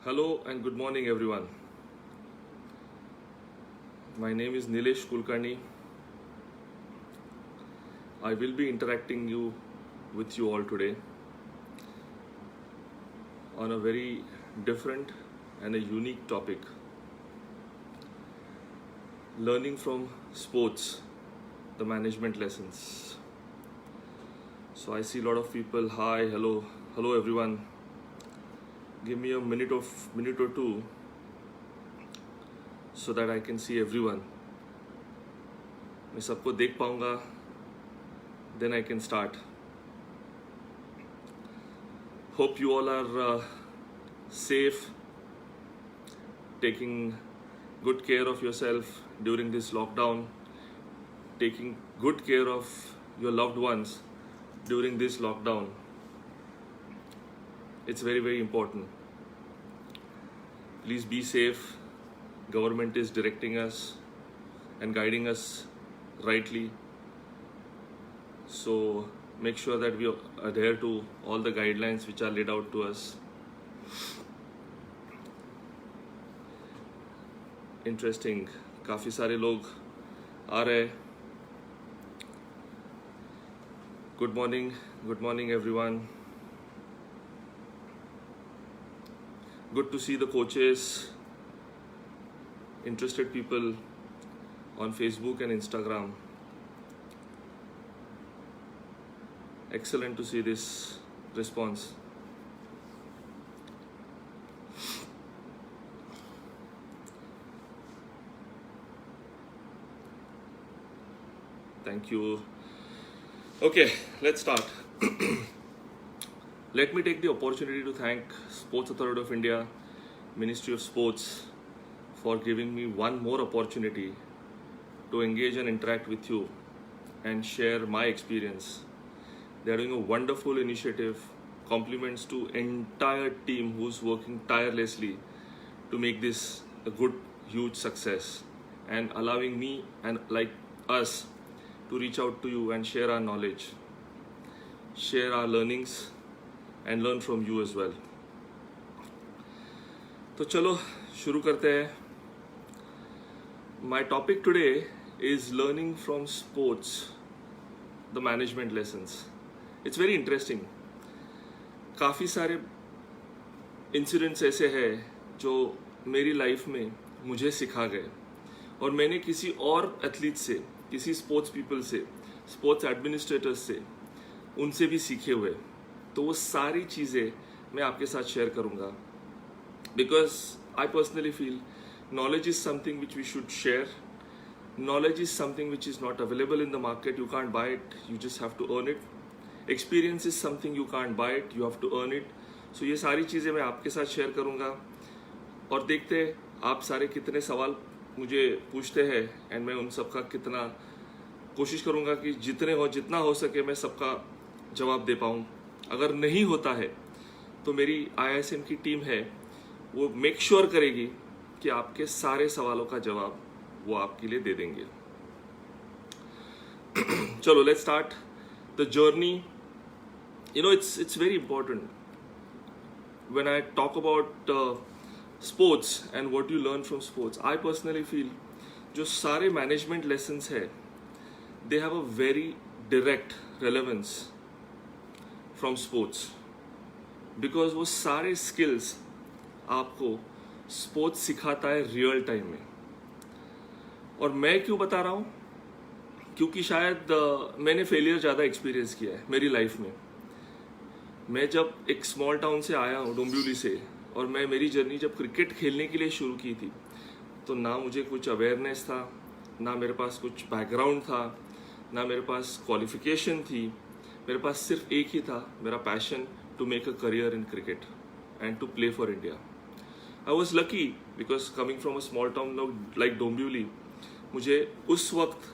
Hello and good morning, everyone. My name is Nilesh Kulkarni. I will be interacting with you all today on a very different and a unique topic. Learning from sports, the management lessons. So I see a lot of people. Hi, hello everyone. Give me a minute or two so that I can see everyone. मैं सबको देख पाऊंगा, then I can start. Hope you all are safe, taking good care of yourself during this lockdown, taking good care of your loved ones during this lockdown. It's very, very important. Please be safe. Government is directing us and guiding us rightly. So make sure that we adhere to all the guidelines which are laid out to us. Interesting. काफ़ी सारे लोग आ रहे. Good morning everyone. Good to see the coaches, interested people on Facebook and Instagram. Excellent to see this response. Thank you. Okay, let's start. Let me take the opportunity to thank Sports Authority of India, Ministry of Sports, for giving me one more opportunity to engage and interact with you and share my experience. They are doing a wonderful initiative. Compliments to entire team who's working tirelessly to make this a good, huge success, and allowing me and like us to reach out to you and share our knowledge, share our learnings, and learn from you as well. तो चलो शुरू करते हैं. My topic today is learning from sports, the management lessons. It's very interesting. काफ़ी सारे incidents ऐसे हैं जो मेरी लाइफ में मुझे सिखा गए, और मैंने किसी और एथलीट से, किसी स्पोर्ट्स पीपल से, स्पोर्ट्स एडमिनिस्ट्रेटर्स से, उनसे भी सीखे हुए. तो वो सारी चीज़ें मैं आपके साथ शेयर करूँगा, because I personally feel knowledge is something which we should share. Knowledge is something which is not available in the market. You can't buy it, you just have to earn it. Experience is something you can't buy it, you have to earn it. So ये सारी चीज़ें मैं आपके साथ share करूँगा, और देखते हैं आप सारे कितने सवाल मुझे पूछते हैं, एंड मैं उन सबका कितना कोशिश करूँगा कि जितना हो सके मैं सबका जवाब दे पाऊँ. अगर नहीं होता है तो मेरी IISM की टीम है, वो मेक श्योर करेगी कि आपके सारे सवालों का जवाब वो आपके लिए दे देंगे. चलो let's start the journey. You know it's very important when I talk about sports and what you learn from sports. I personally feel जो सारे मैनेजमेंट लेसन्स है, they have a very direct relevance from sports, because वो सारे skills आपको sports सिखाता है real time में. और मैं क्यों बता रहा हूँ? क्योंकि शायद मैंने फेलियर ज़्यादा एक्सपीरियंस किया है मेरी लाइफ में. मैं जब एक स्मॉल टाउन से आया हूँ, डोंबिवली से, और मेरी जर्नी जब क्रिकेट खेलने के लिए शुरू की थी, तो ना मुझे कुछ अवेयरनेस था, ना मेरे पास कुछ बैकग्राउंड था, ना मेरे पास क्वालिफिकेशन थी. मेरे पास सिर्फ एक ही था, मेरा passion to make a career in cricket and to play for India. I was lucky because coming from a small town like Dombivli, मुझे उस वक्त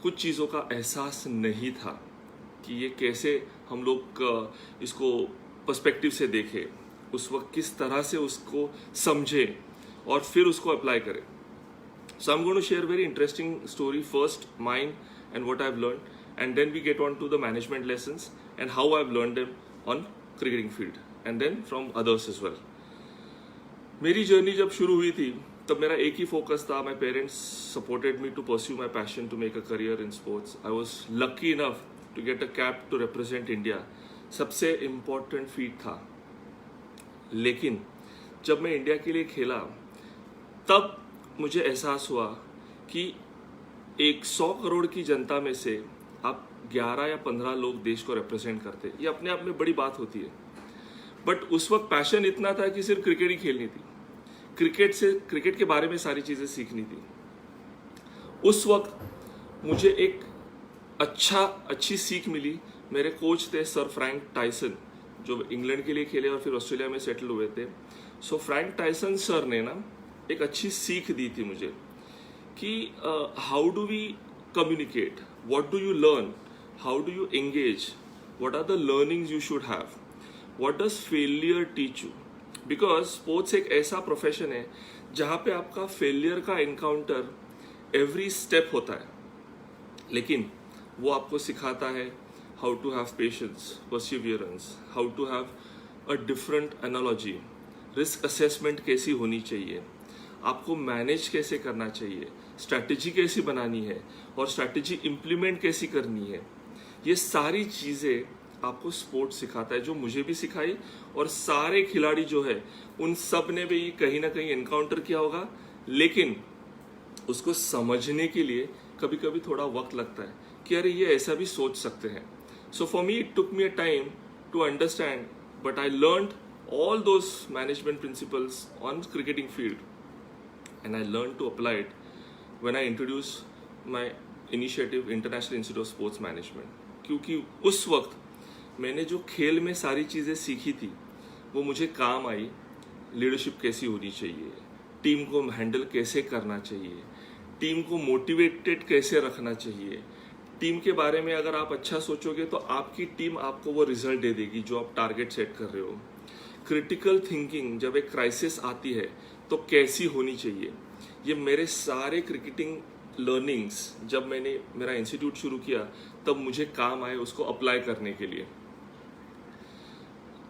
कुछ चीज़ों का एहसास नहीं था कि ये कैसे हम लोग इसको पर्सपेक्टिव से देखें, उस वक्त किस तरह से उसको समझें और फिर उसको अप्लाई करें. So I'm going to share very interesting story first, mine and what I've learned, and then we get on to the management lessons and how I've learned them on cricketing field, and then from others as well. मेरी journey जब शुरू हुई थी तब मेरा एक ही focus था. My parents supported me to pursue my passion to make a career in sports. I was lucky enough to get a cap to represent India. सबसे इम्पोर्टेंट फीट था. लेकिन जब मैं इंडिया के लिए खेला तब मुझे एहसास हुआ कि 100 करोड़ की जनता में से आप 11 या 15 लोग देश को रिप्रेजेंट करते. ये अपने आप में बड़ी बात होती है. बट उस वक्त पैशन इतना था कि सिर्फ क्रिकेट ही खेलनी थी. क्रिकेट के बारे में सारी चीज़ें सीखनी थी. उस वक्त मुझे एक अच्छी सीख मिली. मेरे कोच थे सर फ्रैंक टाइसन, जो इंग्लैंड के लिए खेले और फिर ऑस्ट्रेलिया में सेटल हुए थे. सो फ्रैंक टाइसन सर ने ना एक अच्छी सीख दी थी मुझे कि how do we communicate, what do you learn, how do you engage, what are the learnings you should have, what does failure teach you. Because sports एक ऐसा प्रोफेशन है जहाँ पे आपका फेलियर का एनकाउंटर एवरी स्टेप होता है. लेकिन वो आपको सिखाता है how to have patience, perseverance, how to have a different analogy, risk assessment कैसी होनी चाहिए, आपको मैनेज कैसे करना चाहिए, स्ट्रैटेजी कैसी बनानी है और स्ट्रैटेजी इम्प्लीमेंट कैसी करनी है. ये सारी चीज़ें आपको स्पोर्ट्स सिखाता है, जो मुझे भी सिखाई और सारे खिलाड़ी जो है उन सब ने भी कहीं ना कहीं एनकाउंटर किया होगा. लेकिन उसको समझने के लिए कभी कभी थोड़ा वक्त लगता है कि अरे ये ऐसा भी सोच सकते हैं. So for me it took me a time to understand, but I learned all those management principles on cricketing field, and I learned to apply it when I introduced my initiative International Institute of Sports Management. क्योंकि उस वक्त मैंने जो खेल में सारी चीज़ें सीखी थी वो मुझे काम आई. लीडरशिप कैसी होनी चाहिए, टीम को हैंडल कैसे करना चाहिए, टीम को मोटिवेटेड कैसे रखना चाहिए. टीम के बारे में अगर आप अच्छा सोचोगे तो आपकी टीम आपको वो रिजल्ट दे देगी जो आप टारगेट सेट कर रहे हो. क्रिटिकल थिंकिंग, जब एक क्राइसिस आती है तो कैसी होनी चाहिए, ये मेरे सारे क्रिकेटिंग लर्निंग्स जब मैंने मेरा इंस्टीट्यूट शुरू किया तब मुझे काम आए उसको अप्लाई करने के लिए.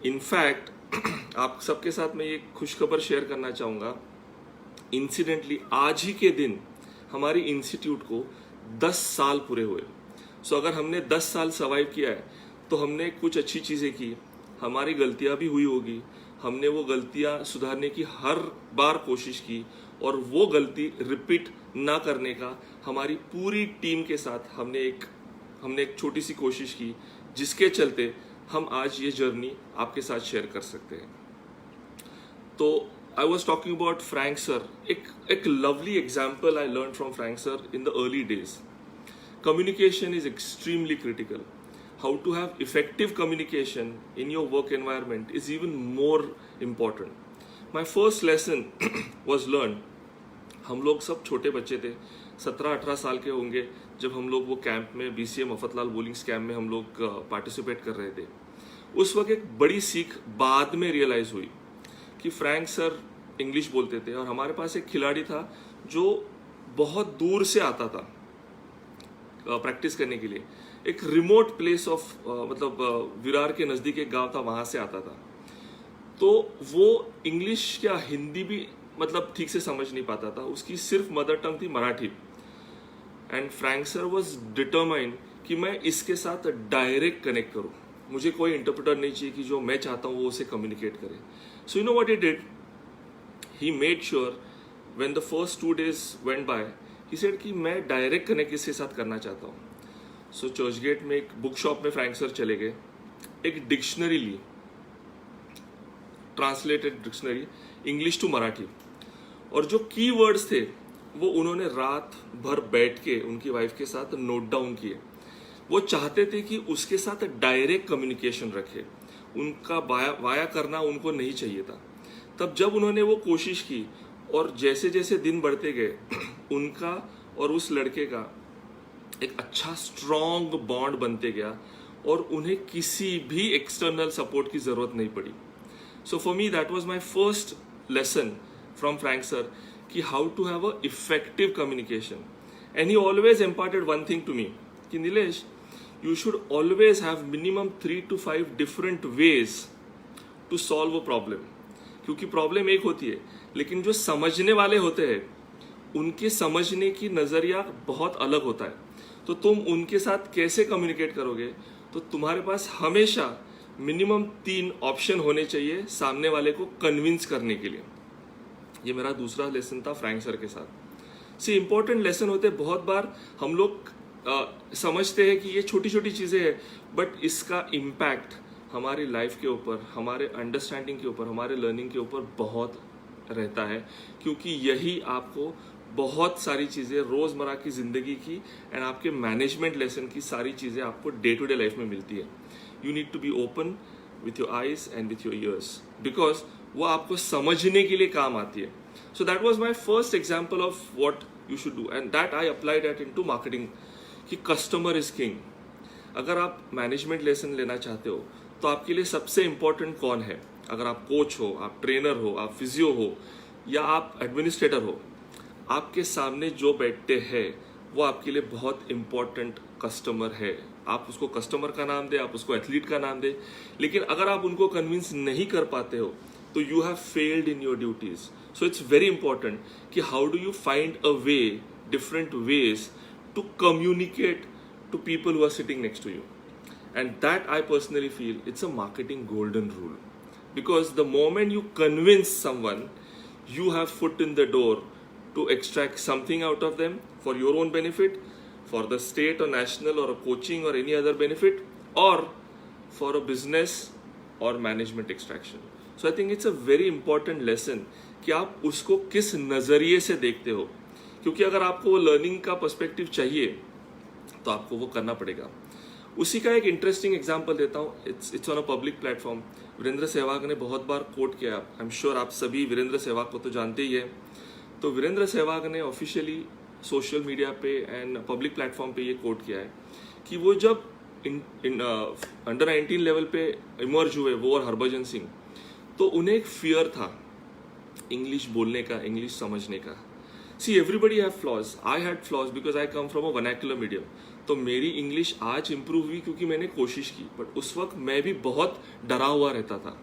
इनफैक्ट आप सबके साथ मैं ये खुशखबर शेयर करना चाहूँगा. इंसिडेंटली आज ही के दिन हमारी इंस्टीट्यूट को 10 साल पूरे हुए. सो अगर हमने 10 साल सर्वाइव किया है तो हमने कुछ अच्छी चीज़ें की. हमारी गलतियां भी हुई होगी, हमने वो गलतियां सुधारने की हर बार कोशिश की और वो गलती रिपीट ना करने का हमारी पूरी टीम के साथ हमने एक छोटी सी कोशिश की, जिसके चलते हम आज ये जर्नी आपके साथ शेयर कर सकते हैं. तो I was talking about Frank sir. एक lovely example I learn from Frank sir in the early days. Communication is extremely critical. How to have effective communication in your work environment is even more important. My first lesson was learned. हम लोग सब छोटे बच्चे थे, 17-18 साल के होंगे जब हम लोग वो कैंप में BCA मफतलाल बॉलिंग कैंप में हम लोग पार्टिसिपेट कर रहे थे. उस वक्त एक बड़ी सीख बाद में रियलाइज हुई कि फ्रैंक सर इंग्लिश बोलते थे और हमारे पास एक खिलाड़ी था जो बहुत दूर से आता था प्रैक्टिस करने के लिए. एक रिमोट प्लेस ऑफ विरार के नज़दीक एक गांव था, वहाँ से आता था. तो वो इंग्लिश क्या हिंदी भी ठीक से समझ नहीं पाता था. उसकी सिर्फ मदर टंग थी Marathi. And Frank sir was determined कि मैं इसके साथ डायरेक्ट कनेक्ट करूँ. मुझे कोई इंटरप्रेटर नहीं चाहिए कि जो मैं चाहता हूँ वो उसे कम्युनिकेट करे. So you know what he did, he made sure when the first 2 days went by, he said कि मैं डायरेक्ट कनेक्ट इसके साथ करना चाहता हूँ. सो चर्चगेट में एक बुक शॉप में फ्रैंक सर चले गए, एक डिक्शनरी ली, translated dictionary English to Marathi, और जो की वर्ड्स थे वो उन्होंने रात भर बैठ के उनकी वाइफ के साथ नोट डाउन किए. वो चाहते थे कि उसके साथ डायरेक्ट कम्युनिकेशन रखे, उनका वाया करना उनको नहीं चाहिए था. तब जब उन्होंने वो कोशिश की और जैसे जैसे दिन बढ़ते गए उनका और उस लड़के का एक अच्छा स्ट्रॉन्ग बॉन्ड बनते गया और उन्हें किसी भी एक्सटर्नल सपोर्ट की जरूरत नहीं पड़ी. So for me that was my first lesson from Frank sir कि how to have a effective communication. And he always imparted one thing to me कि Nilesh, you should always have minimum 3 to 5 different ways to solve a problem. क्योंकि problem एक होती है लेकिन जो समझने वाले होते हैं उनके समझने की नज़रिया बहुत अलग होता है। तो तुम उनके साथ कैसे कम्युनिकेट करोगे? तो तुम्हारे पास हमेशा मिनिमम 3 ऑप्शन होने चाहिए सामने वाले को कन्विंस करने के लिए। ये मेरा दूसरा लेसन था फ्रैंक सर के साथ। सी इंपॉर्टेंट लेसन होते हैं। बहुत बार हम लोग समझते हैं कि ये छोटी छोटी चीज़ें हैं, बट इसका इम्पैक्ट हमारी लाइफ के ऊपर, हमारे अंडरस्टैंडिंग के ऊपर, हमारे लर्निंग के ऊपर बहुत रहता है, क्योंकि यही आपको बहुत सारी चीज़ें रोज़मर्रा की ज़िंदगी की एंड आपके मैनेजमेंट लेसन की सारी चीज़ें आपको डे टू डे लाइफ में मिलती है। You need to be open with your eyes and with your ears, because वो आपको समझने के लिए काम आती है। So that was my first example of what you should do, and that I apply that into marketing कि customer is king. अगर आप मैनेजमेंट लेसन लेना चाहते हो तो आपके लिए सबसे इंपॉर्टेंट कौन है? अगर आप कोच हो, आप ट्रेनर हो, आप फिजियो हो या आप एडमिनिस्ट्रेटर हो, आपके सामने जो बैठते हैं वो आपके लिए बहुत इंपॉर्टेंट कस्टमर है। आप उसको कस्टमर का नाम दे, आप उसको एथलीट का नाम दे, लेकिन अगर आप उनको कन्विंस नहीं कर पाते हो तो you have failed in your duties. So it's very important कि how do you find a way, different ways to communicate to people who are sitting next to you. And that I personally feel it's a marketing golden rule, because the moment you convince someone, you have foot in the door to extract something out of them for your own benefit, for the state or national or a coaching or any other benefit, or for a business or management extraction. So I think it's a very important lesson कि आप उसको किस नज़रिए से देखते हो, क्योंकि अगर आपको वो लर्निंग का पर्सपेक्टिव चाहिए तो आपको वो करना पड़ेगा। उसी का एक इंटरेस्टिंग एग्जांपल देता हूँ। It's on a public platform. Virender Sehwag ने बहुत बार कोट किया, आई एम श्योर आप सभी वीरेंद्र सहवाग को तो जानते ही है। तो वीरेंद्र सहवाग ने ऑफिशियली सोशल मीडिया पे एंड पब्लिक प्लेटफॉर्म पे ये कोट किया है कि वो जब अंडर 19 लेवल पे इमर्ज हुए, वो और हरभजन सिंह, तो उन्हें एक फियर था इंग्लिश बोलने का, इंग्लिश समझने का। See everybody have flaws, I had flaws because I come from a vernacular medium. तो मेरी इंग्लिश आज इंप्रूव हुई क्योंकि मैंने कोशिश की, बट उस वक्त मैं भी बहुत डरा हुआ रहता था।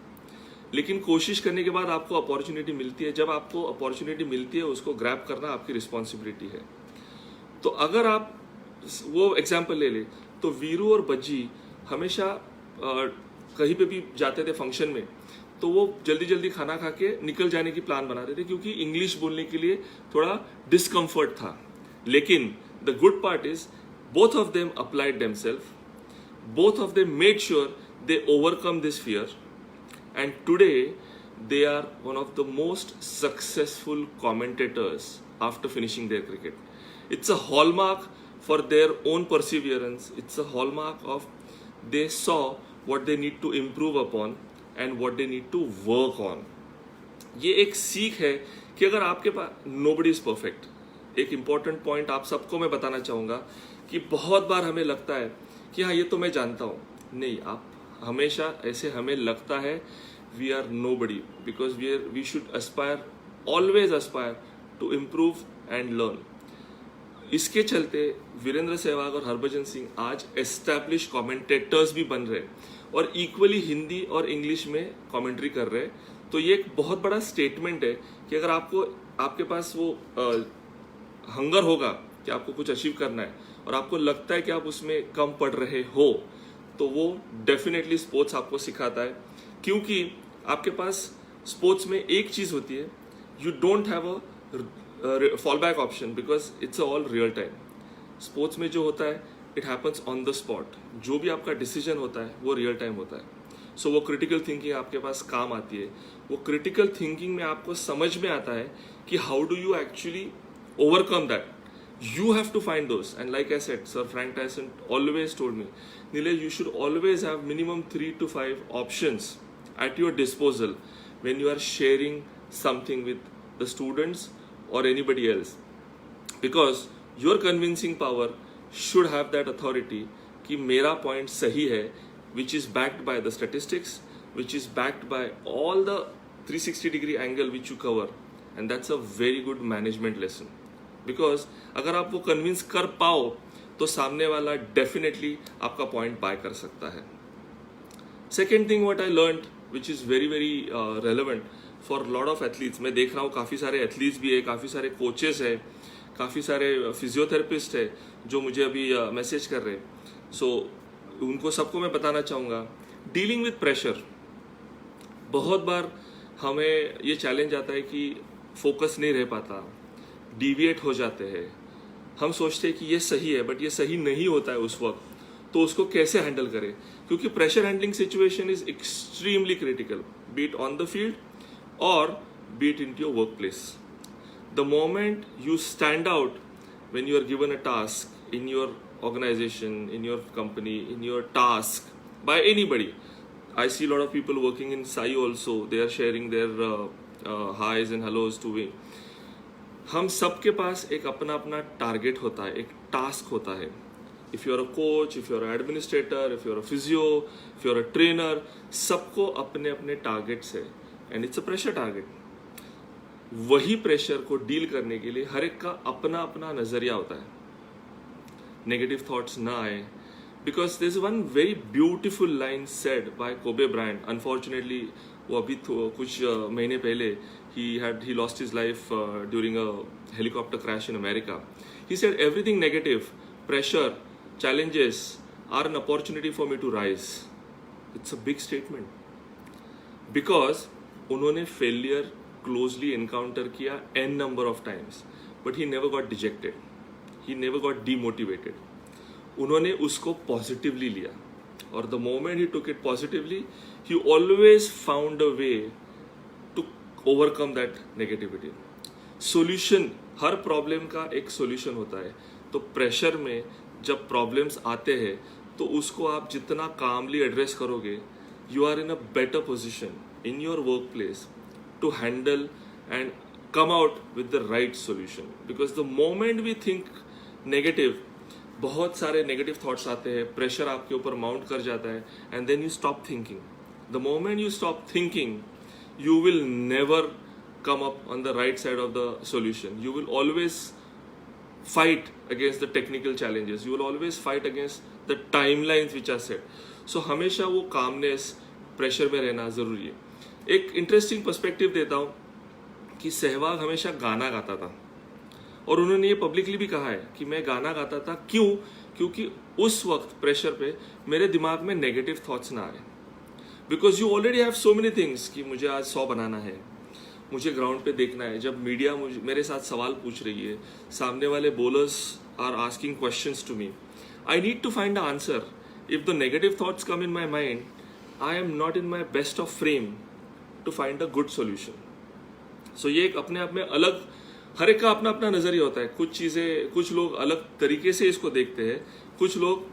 लेकिन कोशिश करने के बाद आपको अपॉर्चुनिटी मिलती है। जब आपको अपॉर्चुनिटी मिलती है उसको ग्रैब करना आपकी रिस्पॉन्सिबिलिटी है। तो अगर आप वो एग्जाम्पल ले ले तो वीरू और बज्जी हमेशा कहीं पे भी जाते थे फंक्शन में, तो वो जल्दी जल्दी खाना खा के निकल जाने की प्लान बनाते थे क्योंकि इंग्लिश बोलने के लिए थोड़ा डिस्कम्फर्ट था। लेकिन the good part is both of them applied themselves, both of them made sure they overcome this fear, and today they are one of the most successful commentators after finishing their cricket. It's a hallmark for their own perseverance. It's a hallmark of they saw what they need to improve upon and what they need to work on. ये एक सीख है कि अगर आपके पास nobody is perfect. एक important point आप सबको मैं बताना चाहूँगा कि बहुत बार हमें लगता है कि हाँ ये तो मैं जानता हूँ। नहीं, आप हमेशा ऐसे हमें लगता है we are nobody, because we should aspire, always aspire to improve and learn. इसके चलते वीरेंद्र सहवाग और हरभजन सिंह आज एस्टैब्लिश कमेंटेटर्स भी बन रहे और इक्वली हिंदी और इंग्लिश में कमेंट्री कर रहे। तो ये एक बहुत बड़ा स्टेटमेंट है कि अगर आपके पास वो हंगर होगा कि आपको कुछ अचीव करना है और आपको लगता है कि आप उसमें कम पढ़ रहे हो, तो वो डेफिनेटली स्पोर्ट्स आपको सिखाता है। क्योंकि आपके पास स्पोर्ट्स में एक चीज़ होती है, you don't have a fall back option because it's all real time. Sports में जो होता है it happens on the spot. जो भी आपका डिसीजन होता है वो रियल टाइम होता है। सो वो क्रिटिकल थिंकिंग आपके पास काम आती है। वो क्रिटिकल थिंकिंग में आपको समझ में आता है कि how do you actually overcome that. You have to find those, and like I said, Sir Frank Tyson always told me, Nilesh, you should always have minimum 3 to 5 options at your disposal when you are sharing something with the students or anybody else, because your convincing power should have that authority कि मेरा point सही है, which is backed by the statistics, which is backed by all the 360-degree angle which you cover, and that's a very good management lesson. Because अगर आप वो convince कर पाओ तो सामने वाला डेफिनेटली आपका पॉइंट बाय कर सकता है। Second thing what I learned which is very very relevant for lot of athletes. मैं देख रहा हूँ काफ़ी सारे एथलीट्स भी है, काफ़ी सारे कोचेस है, काफ़ी सारे फिजियोथेरेपिस्ट है जो मुझे अभी मैसेज कर रहे हैं. सो उनको सबको मैं बताना चाहूँगा, डीलिंग विद प्रेशर. बहुत बार हमें ये चैलेंज आता है कि फोकस नहीं रह पाता, डिविएट हो जाते हैं. हम सोचते हैं कि ये सही है, बट ये सही नहीं होता है उस वक्त. तो उसको कैसे हैंडल करें, क्योंकि pressure handling situation is extremely critical, be it on the field और be it in your work place. The moment you stand out when you are given a task in your organization, in your company, in your task by anybody. I see a lot of people working in SAI also. They are sharing their highs and hellos to me. हम सबके पास एक अपना अपना target होता है, एक task होता है. If you are a coach, if you are a administrator, if you are a physio, if you are a trainer, सबको अपने अपने टारगेट्स है and it's a pressure target. वही प्रेशर को डील करने के लिए हर एक का अपना अपना नजरिया होता है. नेगेटिव थॉट्स ना आए, because there is one very beautiful line said by Kobe Bryant. Unfortunately वो अभी कुछ महीने पहले he lost his life during a helicopter crash in America. He said everything negative, pressure, challenges are an opportunity for me to rise. It's a big statement because उन्होंने failure closely encounter किया n number of times, but he never got dejected, he never got demotivated. उन्होंने उसको positively लिया, और the moment he took it positively, he always found a way to overcome that negativity. Solution, her problem का एक solution होता है. तो pressure में जब प्रॉब्लम्स आते हैं तो उसको आप जितना कामली एड्रेस करोगे, you are in a better position in your work place to handle and come out with the right solution. Because the moment we think negative, बहुत सारे negative thoughts आते हैं, pressure आपके ऊपर mount कर जाता है, and then you stop thinking. The moment you stop thinking, you will never come up on the right side of the solution. You will always fight against the technical challenges. You will always fight against the timelines which are set. So हमेशा वो calmness, pressure में रहना ज़रूरी है. एक interesting perspective देता हूँ कि सहवाग हमेशा गाना गाता था, और उन्होंने ये पब्लिकली भी कहा है कि मैं गाना गाता था. क्यों? क्योंकि उस वक्त प्रेशर पे मेरे दिमाग में नेगेटिव थॉट्स ना आए. Because you already have so many things कि मुझे आज 100 बनाना है, मुझे ग्राउंड पे देखना है. जब मीडिया मेरे साथ सवाल पूछ रही है, सामने वाले bowlers are asking questions to me, I need to find the answer. If the negative thoughts come in my mind, I am not in my best of frame to find a good solution. So ये एक अपने आप में अलग, हर एक का अपना अपना नजरिया होता है. कुछ चीजें, कुछ लोग अलग तरीके से इसको देखते हैं, कुछ लोग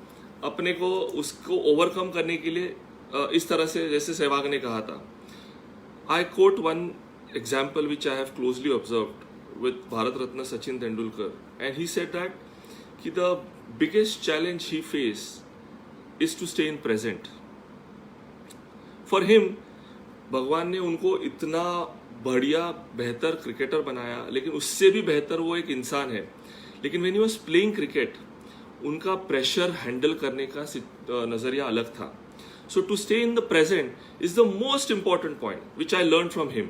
अपने को उसको ओवरकम करने के लिए इस तरह से, जैसे सहवाग ने कहा था. I quote one example which I have closely observed with Bharat Ratna Sachin Tendulkar, and he said that कि the biggest challenge he face is to stay in present. For him, भगवान ने उनको इतना बढ़िया बेहतर क्रिकेटर बनाया, लेकिन उससे भी बेहतर वो एक इंसान है. लेकिन when he was playing cricket, उनका प्रेशर हैंडल करने का नजरिया अलग था. So to stay in the present is the most important point which I learn from him.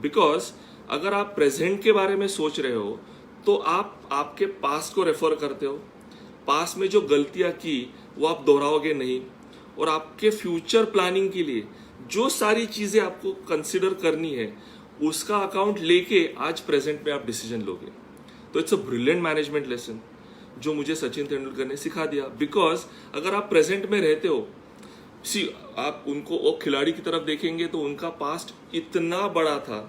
Because अगर आप प्रेजेंट के बारे में सोच रहे हो तो आप आपके पास्ट को रेफर करते हो. पास्ट में जो गलतियां की वो आप दोहराओगे नहीं, और आपके फ्यूचर प्लानिंग के लिए जो सारी चीजें आपको कंसिडर करनी है उसका अकाउंट लेके आज प्रेजेंट में आप डिसीजन लोगे. तो it's a brilliant management lesson जो मुझे सचिन तेंदुलकर ने सिखा दिया. बिकॉज अगर आप प्रेजेंट में रहते हो, आप उनको वो खिलाड़ी की तरफ देखेंगे तो उनका पास्ट इतना बड़ा था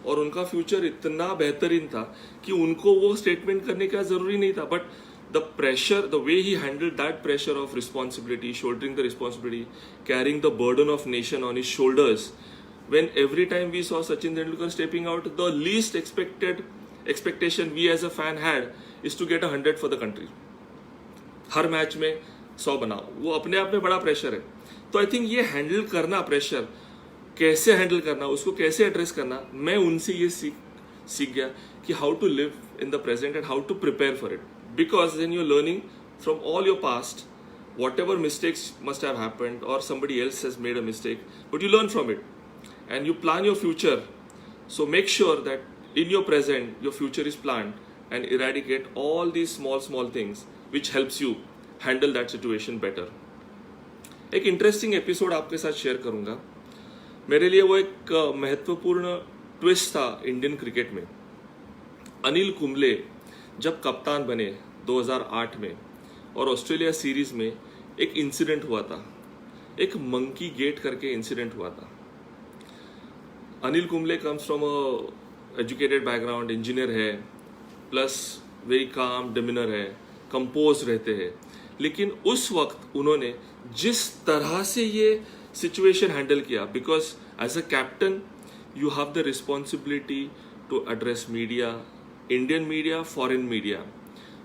और उनका फ्यूचर इतना बेहतरीन था कि उनको वो स्टेटमेंट करने का जरूरी नहीं था. But the pressure, the way he handled that pressure of responsibility, shouldering the responsibility, carrying the burden of nation on his shoulders, when every time we saw Sachin Tendulkar stepping out, the least expectation we as a fan had is to get 100 for the country. Her match में 100 बनाओ, वो अपने आप में बड़ा pressure है. तो I think ये हैंडल करना, प्रेशर कैसे हैंडल करना, उसको कैसे एड्रेस करना, मैं उनसे ये सीख गया कि how to live in the present and how to prepare for it. Because then you're learning from all your past, whatever mistakes must have happened or somebody else has made a mistake, but you learn from it and you plan your future So make sure that in your present your future is planned and eradicate all these small things which helps you handle that situation better. एक interesting episode आपके साथ share करूंगा. मेरे लिए वो एक महत्वपूर्ण twist था इंडियन क्रिकेट में. अनिल कुंबले जब कप्तान बने 2008 में और ऑस्ट्रेलिया सीरीज में एक इंसिडेंट हुआ था, एक मंकी गेट करके इंसिडेंट हुआ था. Anil Kumble comes from a educated background, engineer है, प्लस वेरी काम डिमिनर है, कंपोज रहते हैं. लेकिन उस वक्त उन्होंने जिस तरह से ये सिचुएशन हैंडल किया, because as a captain you have the responsibility to address media, Indian media, foreign media,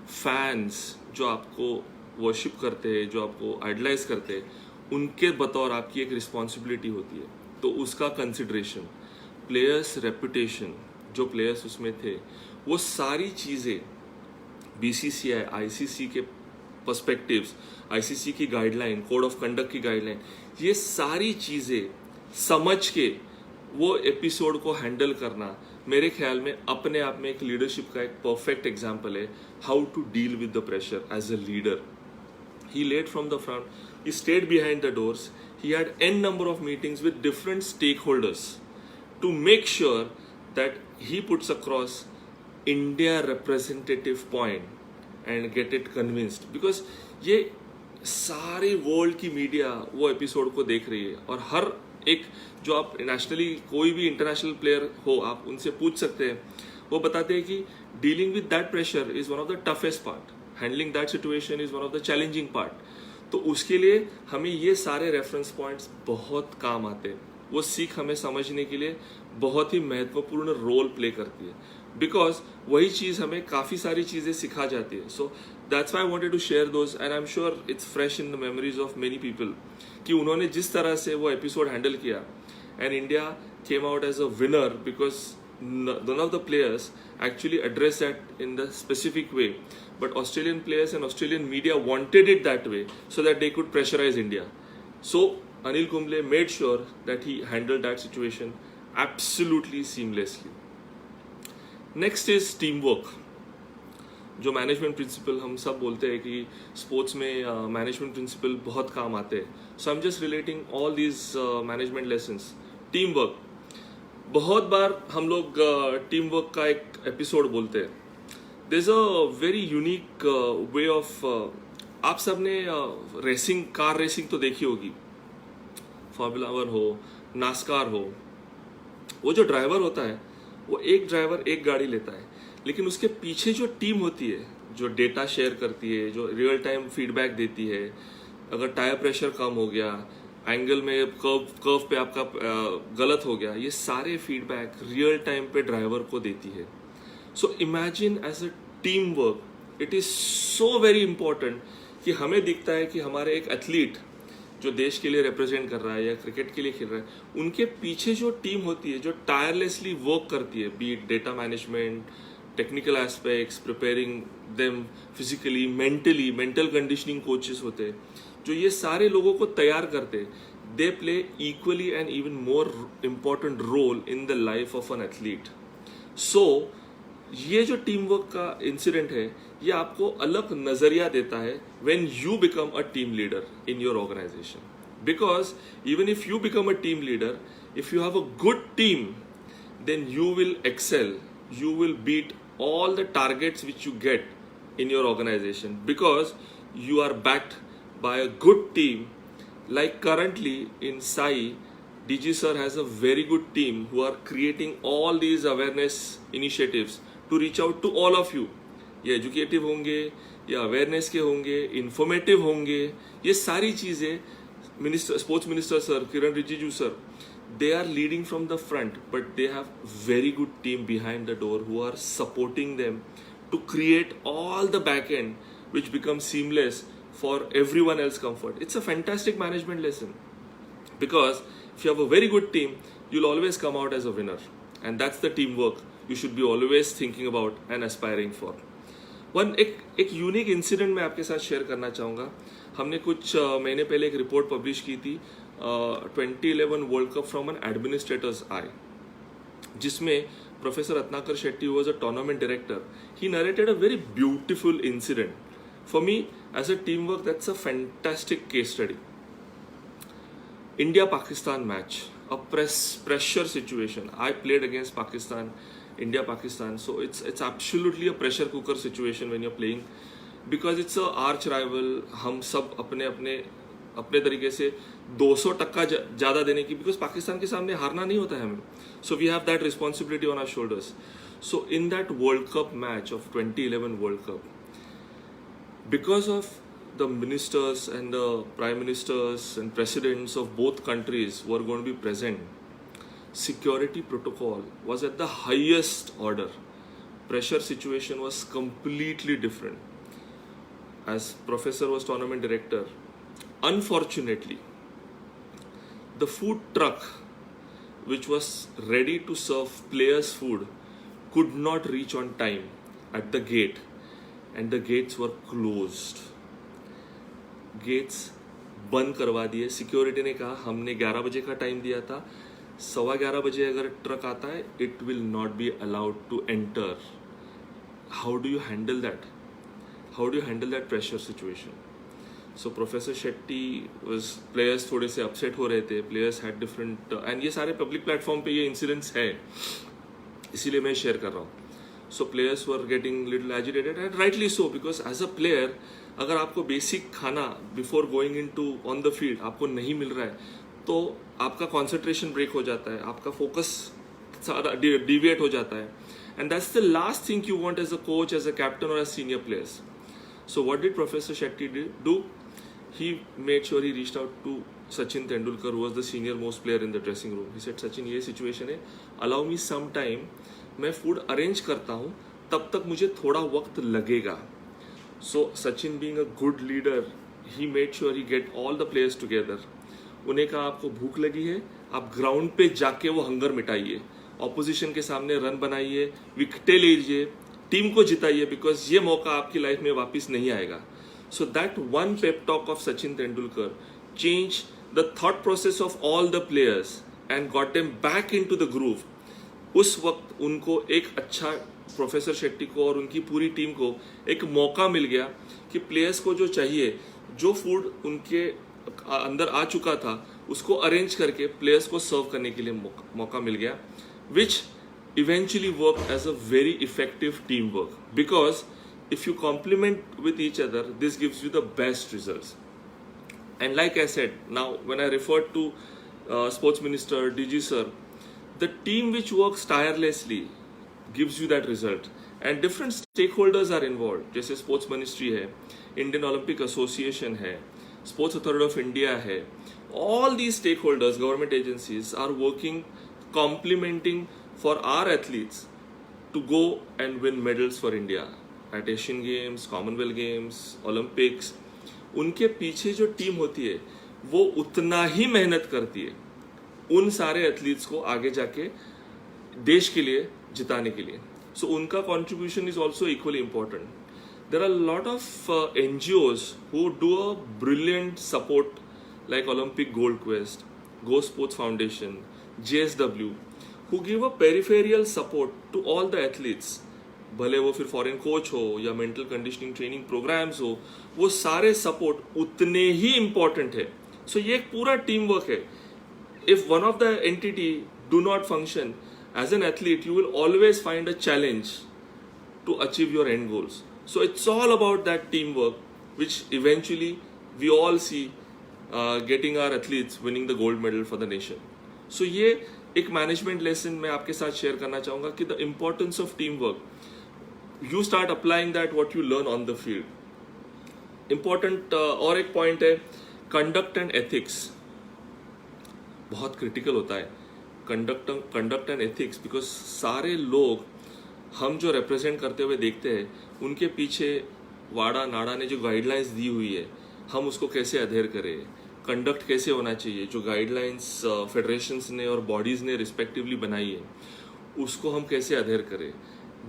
fans जो आपको वर्शिप करते हैं, जो आपको आइडलाइज करते हैं, उनके बतौर आपकी एक रिस्पॉन्सिबिलिटी होती है. तो उसका कंसिडरेशन, प्लेयर्स रेपुटेशन, जो प्लेयर्स उसमें थे, वो सारी चीज़ें बीसीसीआई, आईसीसी के पर्सपेक्टिव्स, आईसीसी की गाइडलाइन, कोड ऑफ कंडक्ट की गाइडलाइन, ये सारी चीज़ें समझ के वो एपिसोड को हैंडल करना मेरे ख्याल में अपने आप में एक लीडरशिप का एक परफेक्ट एग्जाम्पल है. How to deal with the pressure as a leader. He led from the front, he stayed behind the doors, he had n number of meetings with different stakeholders to make sure that he puts across India representative point and get it convinced. Because ये सारे world की media वो episode को देख रही है और हर एक जो आप नेशनली कोई भी इंटरनेशनल प्लेयर हो आप उनसे पूछ सकते हैं, वो बताते हैं कि dealing with that pressure is one of the toughest part, handling that situation is one of the challenging part. तो उसके लिए हमें ये सारे रेफरेंस पॉइंट्स बहुत काम आते हैं. वो सीख हमें समझने के लिए बहुत ही महत्वपूर्ण रोल प्ले करती है, बिकॉज वही चीज़ हमें काफ़ी सारी चीज़ें सिखा जाती है. So that's why I wanted to share those and I am sure it's fresh in the memories of many people कि उन्होंने जिस तरह से वो एपिसोड हैंडल किया and India came out as a winner because none of the players actually addressed that in the specific way, but Australian players and Australian media wanted it that way so that they could pressurize India. So Anil Kumble made sure that he handled that situation absolutely seamlessly. Next is teamwork. जो management principal हम सब बोलते हैं कि sports में management principal बहुत काम आते हैं. So I am just relating all these management lessons. Team work, बहुत बार हम लोग टीम वर्क का एक एपिसोड बोलते हैं. There is a very unique way of, आप सब ने रेसिंग, कार रेसिंग तो देखी होगी, फॉर्मूला 1 हो, नास्कार हो. वो जो ड्राइवर होता है वो एक ड्राइवर एक गाड़ी लेता है, लेकिन उसके पीछे जो टीम होती है, जो डेटा शेयर करती है, जो रियल टाइम फीडबैक देती है, अगर टायर प्रेशर कम हो गया, एंगल में कर्व पे आपका गलत हो गया, ये सारे फीडबैक रियल टाइम पे ड्राइवर को देती है. So imagine as a team work, it is so very important कि हमें दिखता है कि हमारे एक एथलीट जो देश के लिए रिप्रेजेंट कर रहा है या क्रिकेट के लिए खेल रहा है, उनके पीछे जो टीम होती है जो टायरलेसली वर्क करती है, be it data management, technical aspects, preparing them physically, mentally, mental conditioning coaches होते हैं, जो ये सारे लोगों को तैयार करते, they play equally and even more important role in the life of an athlete. So ये जो टीम वर्क का इंसिडेंट है, ये आपको अलग नजरिया देता है when you become a team leader in your organisation. Because even if you become a team leader, if you have a good team, then you will excel, you will beat all the targets which you get in your organization because you are backed by a good team. Like currently in SAI, DG sir has a very good team who are creating all these awareness initiatives to reach out to all of you. ये educative होंगे या awareness के होंगे, informative होंगे, ये सारी चीज़ें minister, sports minister sir Kiran Rijiju sir, they are leading from the front, but they have very good team behind the door who are supporting them to create all the back end which becomes seamless for everyone else comfort. It's a fantastic management lesson because if you have a very good team, you'll always come out as a winner, and that's the teamwork you should be always thinking about and aspiring for. एक unique incident मैं आपके साथ share करना चाहूँगा. हमने कुछ महीने पहले एक रिपोर्ट पब्लिश की थी, 2011 world cup from an administrators eye. जिसमें professor Ratnakar Shetty was a tournament director. He narrated a very beautiful incident. For me as a team work, that's a fantastic case study. India Pakistan match, a pressure situation. I played against Pakistan, India Pakistan, so it's absolutely a pressure cooker situation when you're playing, because it's a arch rival. हम सब अपने तरीके से 200% ज़्यादा देने की, because Pakistan के सामने हारना नहीं होता है हमें. So we have that responsibility on our shoulders. So in that World Cup match of 2011 World Cup, because of the ministers and the prime ministers and presidents of both countries were going to be present, security protocol was at the highest order. Pressure situation was completely different. As professor was tournament director, unfortunately, the food truck which was ready to serve players food could not reach on time at the gate, and the gates were closed. Gates बंद करवा दिए. Security ने कहा हमने 11 बजे का time दिया था, 11:15 बजे अगर ट्रक आता है, it will not be allowed to enter. How do you handle that? How do you handle that pressure situation? So professor Shetty was, players थोड़े से अपसेट हो रहे थे, प्लेयर्स हैड डिफरेंट, एंड ये सारे पब्लिक प्लेटफॉर्म पे ये इंसिडेंट्स है, इसीलिए मैं शेयर कर रहा हूँ. So players were getting little agitated, and rightly so, because as a player अगर आपको बेसिक खाना before going into on the field आपको नहीं मिल रहा है, तो आपका कॉन्सेंट्रेशन ब्रेक हो जाता है, आपका फोकस सारा डिविएट हो जाता है, and that's the last thing you want as a coach, as a captain और as senior players. So what did professor Shetty do? He made sure he reached out to Sachin Tendulkar, who was the senior most player in the dressing room. He said, Sachin, ये situation है, allow me some time, मैं food arrange करता हूँ, तब तक मुझे थोड़ा वक्त लगेगा. So Sachin, being a good leader, he made sure he get all the players together. उन्हें कहा आपको भूख लगी है, आप ग्राउंड पे जाके वो हंगर मिटाइए, ऑपोजिशन के सामने रन बनाइए, विकेटें लीजिए, टीम को जिताइए, बिकॉज ये मौका आपकी लाइफ में वापस नहीं आएगा. So that one pep talk of Sachin Tendulkar changed the thought process of all the players and got them back into the groove. उस वक्त उनको एक अच्छा, प्रोफेसर शेट्टी को और उनकी पूरी टीम को एक मौका मिल गया कि प्लेयर्स को जो चाहिए, जो फूड उनके अंदर आ चुका था, उसको अरेंज करके प्लेयर्स को सर्व करने के लिए मौका मिल गया, which eventually worked as a very effective teamwork. Because if you complement with each other, this gives you the best results. And like I said, now when I referred to sports minister, DG sir, the team which works tirelessly gives you that result. And different stakeholders are involved. जैसे sports ministry है, Indian Olympic Association है, Sports Authority of India है. All these stakeholders, government agencies are working, complementing for our athletes to go and win medals for India. Eight Asian games, Commonwealth games, Olympics. उनके पीछे जो team होती है वो उतना ही मेहनत करती है उन सारे एथलीट्स को आगे जाके देश के लिए जिताने के लिए. सो उनका contribution is also equally important. There are lot of NGOs who do a brilliant support, like Olympic Gold Quest, Go Sports Foundation, JSW, who give a peripheral support to all the athletes. भले वो फिर foreign coach हो या mental conditioning training programmes हो, वो सारे support उतने ही important है. सो ये एक पूरा टीम वर्क है. If one of the entity do not function, as an athlete you will always find a challenge to achieve your end goals. So it's all about that team work which eventually we all see getting our athletes winning the gold medal for the nation. So ये एक management lesson मैं आपके साथ share करना चाहूंगा कि the importance of team work. You start applying that what you learn on the field. Important और एक पॉइंट है, कंडक्ट एंड एथिक्स बहुत क्रिटिकल होता है. कंडक्ट एंड एथिक्स, बिकॉज सारे लोग हम जो रिप्रेजेंट करते हुए देखते हैं, उनके पीछे वाड़ा नाड़ा ने जो गाइडलाइंस दी हुई है, हम उसको कैसे अधेर करें, कंडक्ट कैसे होना चाहिए, जो गाइडलाइंस फेडरेशंस ने और बॉडीज़ ने रिस्पेक्टिवली बनाई है, उसको हम कैसे अधेर करें.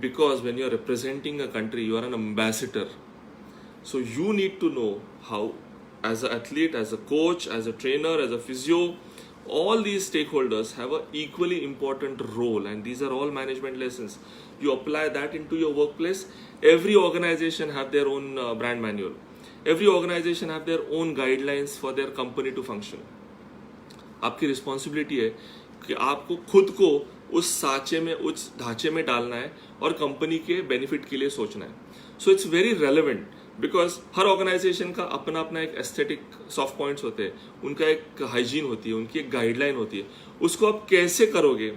Because when you're representing a country, you are an ambassador. So you need to know how, as an athlete, as a coach, as a trainer, as a physio, All these stakeholders have an equally important role, and these are all management lessons. You apply that into your workplace. Every organization have their own brand manual. Every organization have their own guidelines for their company to function. आपकी responsibility है कि आपको खुद को उस साँचे में, उस ढांचे में डालना है और कंपनी के बेनिफिट के लिए सोचना है. So it's very relevant because हर ऑर्गेनाइजेशन का अपना अपना एक एस्थेटिक सॉफ्ट पॉइंट्स होते हैं, उनका एक हाइजीन होती है, उनकी एक गाइडलाइन होती है. उसको आप कैसे करोगे,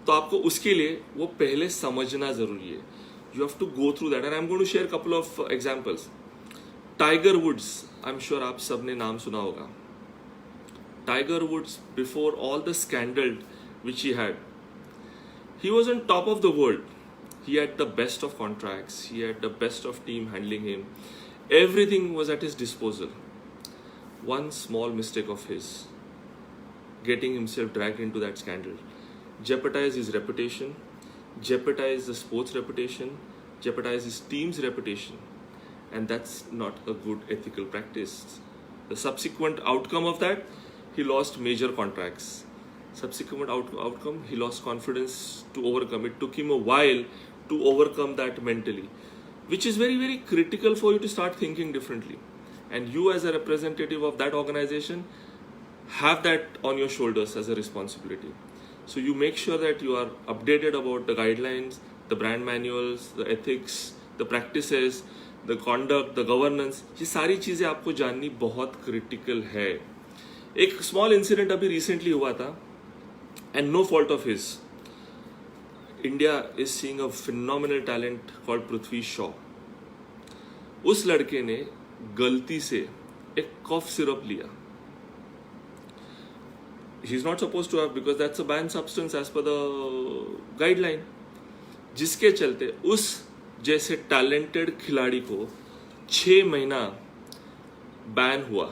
तो आपको उसके लिए वो पहले समझना जरूरी है. You have to go through that, and I am going to share couple of examples. Tiger Woods, I am sure आप सबने नाम सुना होगा. Tiger Woods, before all the scandal which he had, he was on top of the world. He had the best of contracts, he had the best of team handling him. Everything was at his disposal. One small mistake of his, getting himself dragged into that scandal, jeopardized his reputation, jeopardized the sports reputation, jeopardized his team's reputation. And that's not a good ethical practice. The subsequent outcome of that, he lost major contracts. Subsequent outcome, he lost confidence to overcome. It took him a while to overcome that mentally, which is very, very critical for you to start thinking differently. And you as a representative of that organization have that on your shoulders as a responsibility. So you make sure that you are updated about the guidelines, the brand manuals, the ethics, the practices, the conduct, the governance. ये सारी चीज़ें आपको जाननी बहुत critical है. एक small incident अभी recently हुआ था, and no fault of his. India is seeing a phenomenal talent called Prithvi Shaw. उस लड़के ने गलती से एक कॉफ सिरप लिया. He is not suppose to have, because that's a ban substance as per the guideline, जिसके चलते उस जैसे टैलेंटेड खिलाड़ी को 6 महीना बैन हुआ.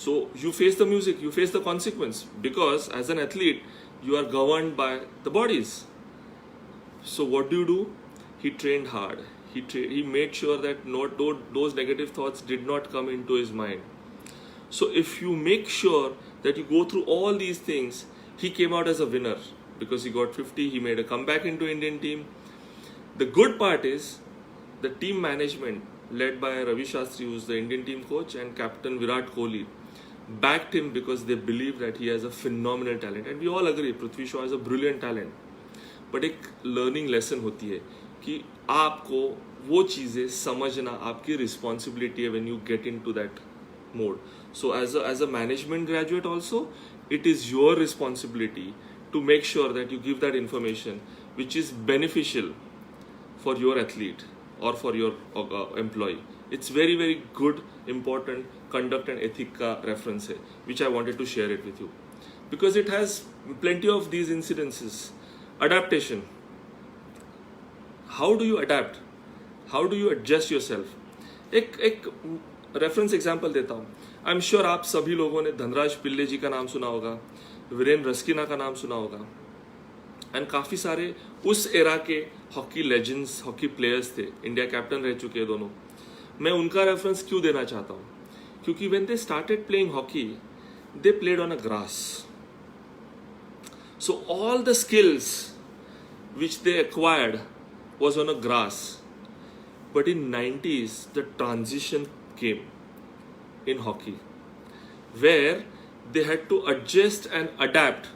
So you face the music, you face the consequence, because as an athlete you are governed by the bodies. So what do? He trained hard. He made sure that those negative thoughts did not come into his mind. So if you make sure that you go through all these things, he came out as a winner because he got 50. He made a comeback into Indian team. The good part is the team management led by Ravi Shastri, who is the Indian team coach, and captain Virat Kohli backed him because they believe that he has a phenomenal talent. And we all agree Prithvi Shaw is a brilliant talent. But एक learning lesson होती है कि आपको वो चीज़ें समझना आपकी responsibility है when you get into that mode. So as a management graduate also, it is your responsibility to make sure that you give that information which is beneficial for your athlete or for your employee. It's very, very good, important conduct and ethic का reference है, which I wanted to share it with you. Because it has plenty of these incidences. Adaptation. How do you adapt? How do you adjust yourself? एक reference example देता हूँ. I'm sure आप सभी लोगों ने धनराज पिल्ले जी का नाम सुना होगा, वीरेन रस्किना का नाम सुना होगा, एंड काफ़ी सारे उस एरा के हॉकी लेजेंड्स, हॉकी प्लेयर्स थे. इंडिया कैप्टन रह चुके हैं दोनों. मैं उनका रेफरेंस क्यों देना चाहता हूँ? क्योंकि when they started playing hockey, they played on a grass. So all the skills which they acquired was on a grass. But in 90s, the transition came in hockey, where they had to adjust and adapt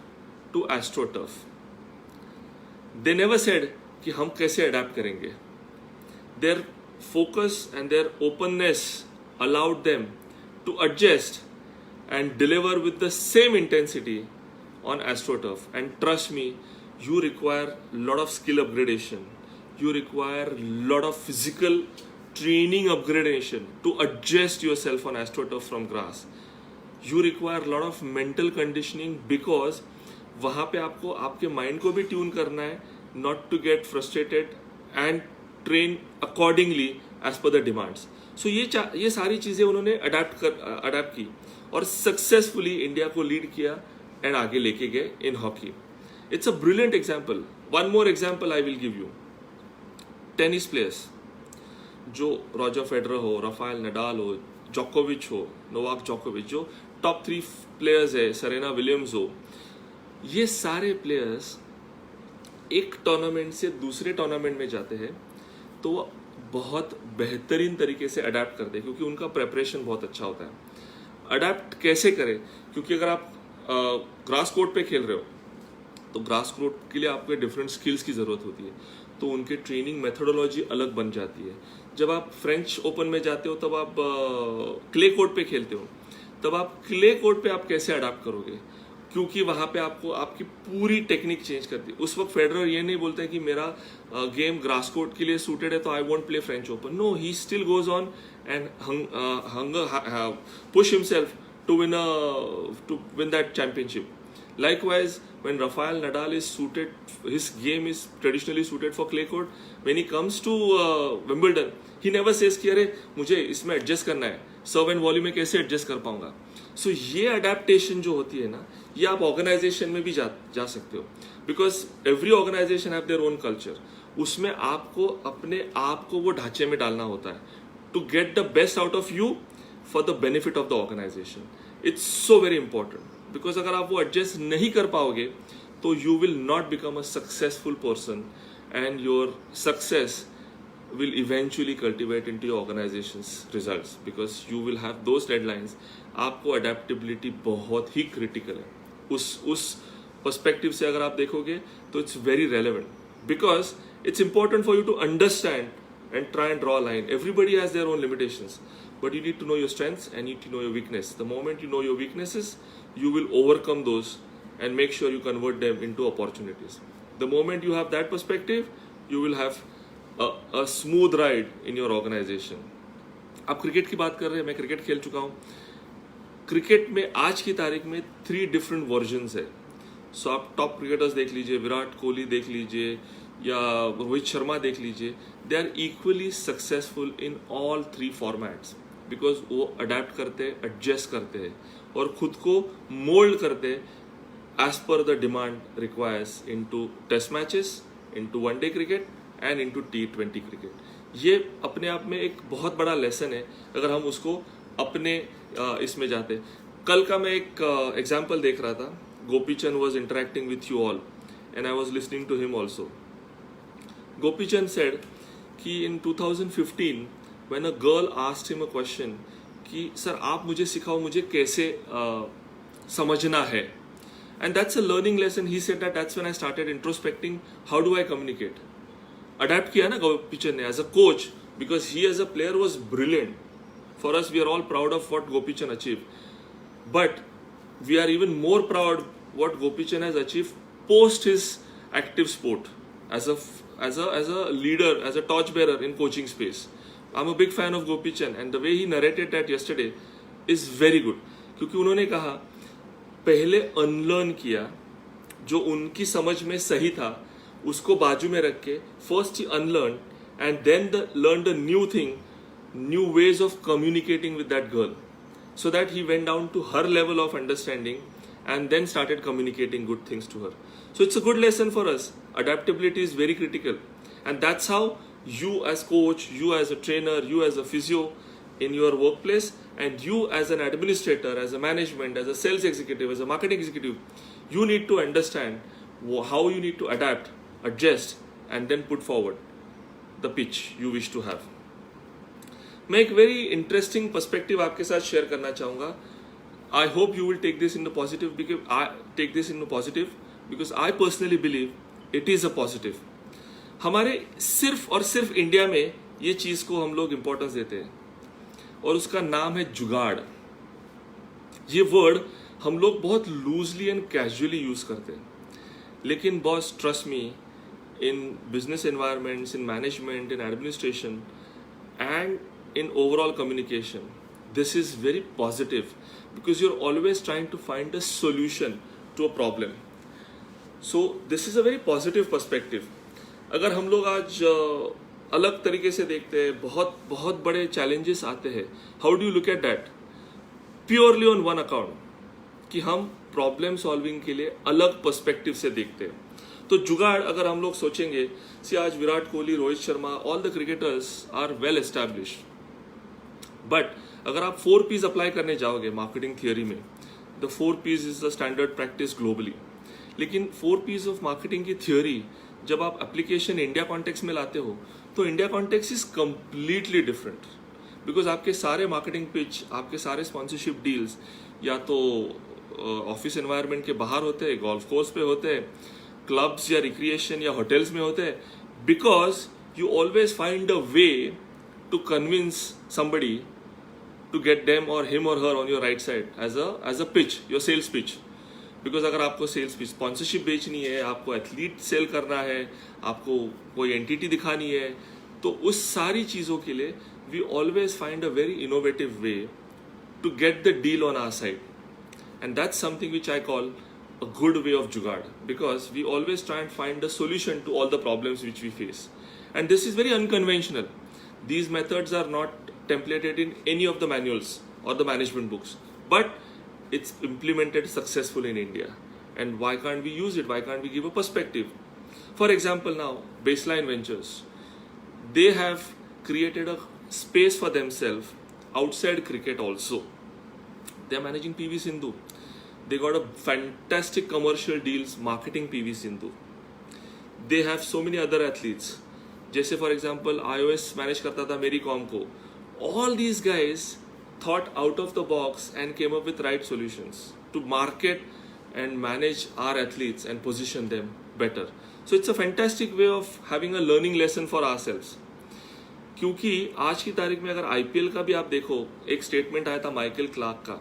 to AstroTurf. They never said कि हम कैसे adapt करेंगे. Their focus and their openness allowed them to adjust and deliver with the same intensity on AstroTurf. And trust me, you require a lot of skill upgradation. You require a lot of physical training upgradation to adjust yourself on AstroTurf from grass. You require a lot of mental conditioning because वहाँ पे आपको आपके mind को भी tune करना है, not to get frustrated and train accordingly as per the demands. So ये सारी चीज़ें उन्होंने अडेप्ट की और सक्सेसफुली इंडिया को लीड किया एंड आगे लेके गए इन hockey. It's a brilliant example. One more example I will give you. Tennis players, जो रॉजर फेडरर हो, राफेल नडाल हो, जोकोविच हो, नोवाक जोकोविच, जो टॉप 3 प्लेयर्स है, सेरेना विलियम्स हो, ये सारे प्लेयर्स एक टूर्नामेंट से दूसरे टूर्नामेंट में जाते हैं तो वो बहुत बेहतरीन तरीके से अडेप्ट करते हैं, क्योंकि उनका प्रेपरेशन बहुत अच्छा होता है। अडेप्ट कैसे करें? क्योंकि अगर आप ग्रास कोर्ट पे खेल रहे हो तो ग्रास कोर्ट के लिए आपको डिफरेंट स्किल्स की ज़रूरत होती है, तो उनके ट्रेनिंग मेथोडोलॉजी अलग बन जाती है। जब आप फ्रेंच ओपन में जाते हो तब आप क्ले कोर्ट पे खेलते हो, तब आप क्ले कोर्ट पे आप कैसे अडाप्ट करोगे? क्योंकि वहाँ पे आपको आपकी पूरी टेक्निक चेंज करती है। उस वक्त फेडरर ये नहीं बोलता है कि मेरा गेम ग्रास कोर्ट के लिए सूटेड है तो I won't play French Open. No, he still goes on and push himself to win that championship. Likewise, when Rafael Nadal is suited, his game is traditionally suited for clay court. When he comes to Wimbledon, he never says कि अरे मुझे इसमें adjust करना है, serve and volume में कैसे adjust कर पाऊंगा. सो ये अडेप्टेशन जो होती है ना, ये आप ऑर्गेनाइजेशन में भी जा सकते हो, because every organisation have their own culture. उसमें आपको अपने आप को वो ढांचे में डालना होता है to get the best out of you for the benefit of the organisation. It's so very important, because अगर आप वो एडजस्ट नहीं कर पाओगे तो you will not become a successful person and your success will eventually cultivate into your organization's results, because you will have those deadlines. आपको adaptability बहुत ही critical है. उस perspective से अगर आप देखोगे तो it's very relevant, because it's important for you to understand and try and draw a line. Everybody has their own limitations, but you need to know your strengths and you need to know your weakness. The moment you know your weaknesses, you will overcome those and make sure you convert them into opportunities. The moment you have that perspective, you will have a smooth ride in your organization. आप cricket की बात कर रहे हैं, मैं cricket खेल चुका हूँ. क्रिकेट में आज की तारीख में 3 डिफरेंट वर्जन्स है. सो आप टॉप क्रिकेटर्स देख लीजिए, विराट कोहली देख लीजिए या रोहित शर्मा देख लीजिए, they are equally successful in all 3 formats, because वो अडेप्ट करते हैं, एडजस्ट करते हैं और खुद को मोल्ड करते हैं as per the demand requires into test matches, into one day cricket and into T20 cricket. ये अपने आप में एक बहुत बड़ा लेसन है अगर हम उसको अपने इसमें जाते. कल का मैं एक एग्जाम्पल देख रहा था. Gopichand was interacting with you all and I was listening to him also. Gopichand said कि in 2015 when a girl asked him a question कि सर आप मुझे सिखाओ मुझे कैसे समझना है, and that's a learning lesson. He said that's when I started introspecting how do I communicate. Adept किया ना गोपीचंद ने as a coach, because he as a player was brilliant. For us we are all proud of what Gopichand achieve, but we are even more proud what Gopichand has achieve post his active sport as a leader, as a torch bearer in coaching space. I'm a big fan of Gopichand and the way he narrated that yesterday is very good. क्योंकि उन्होंने कहा पहले unlearn किया जो उनकी समझ में सही था, उसको बाजू में रख के फर्स्ट ही unlearn and then learn the new thing, new ways of communicating with that girl, so that he went down to her level of understanding and then started communicating good things to her. So it's a good lesson for us. Adaptability is very critical, and that's how you as coach, you as a trainer, you as a physio in your workplace, and you as an administrator, as a management, as a sales executive, as a marketing executive, you need to understand how you need to adapt, adjust, and then put forward the pitch you wish to have. मैं एक very interesting perspective आपके साथ share करना चाहूँगा. I hope you will take this in the positive, because I personally believe it is a positive. हमारे सिर्फ और सिर्फ इंडिया में ये चीज़ को हम लोग इम्पोर्टेंस देते हैं और उसका नाम है जुगाड़. ये वर्ड हम लोग बहुत लूजली एंड कैजुअली यूज़ करते हैं, लेकिन boss trust me, in business environments, in management, in administration and in overall communication, this is very positive because you're always trying to find a solution to a problem. So this is a very positive perspective. अगर हम लोग आज अलग तरीके से देखते हैं, बहुत बहुत बड़े challenges आते हैं, how do you look at that? Purely on one account, कि हम problem solving के लिए अलग perspective से देखते हैं. तो जुगाड़ अगर हम लोग सोचेंगे, सी आज Virat Kohli, Rohit Sharma, all the cricketers are well established, but अगर आप 4 P's अप्लाई करने जाओगे मार्केटिंग थियोरी में, the 4 Ps is the standard practice globally. लेकिन 4 Ps ऑफ मार्केटिंग की थ्योरी जब आप एप्लीकेशन इंडिया कॉन्टेक्स्ट में लाते हो तो India context is completely different. Because आपके सारे मार्केटिंग पिच, आपके सारे स्पॉन्सरशिप डील्स या तो ऑफिस एनवायरनमेंट के बाहर होते हैं, गोल्फ कोर्स पे होते हैं, क्लब्स या रिक्रिएशन या होटल्स में होते हैं. Because you always find a way to convince somebody to get them or him or her on your right side as a pitch, your sales pitch. Because अगर आपको सेल्स पिच, स्पॉन्सरशिप बेचनी है, आपको athlete cell करना है, आपको कोई entity दिखानी है, तो उस सारी चीज़ों के लिए we always find a very innovative way to get the deal on our side. And that's something which I call a good way of jugaad, because we always try and find a solution to all the problems which we face. And this is very unconventional. These methods are not templated in any of the manuals or the management books, but it's implemented successfully in India. And why can't we use it? Why can't we give a perspective? For example, now Baseline Ventures, they have created a space for themselves outside cricket also. They are managing PV Sindhu. They got a fantastic commercial deals marketing PV Sindhu. They have so many other athletes. जैसे for example iOS manage करता था मेरी कॉम को. All these guys thought out of the box and came up with right solutions to market and manage our athletes and position them better. So it's a fantastic way of having a learning lesson for ourselves. क्योंकि आज की तारीख में अगर IPL का भी आप देखो, एक स्टेटमेंट आया था माइकल क्लार्क का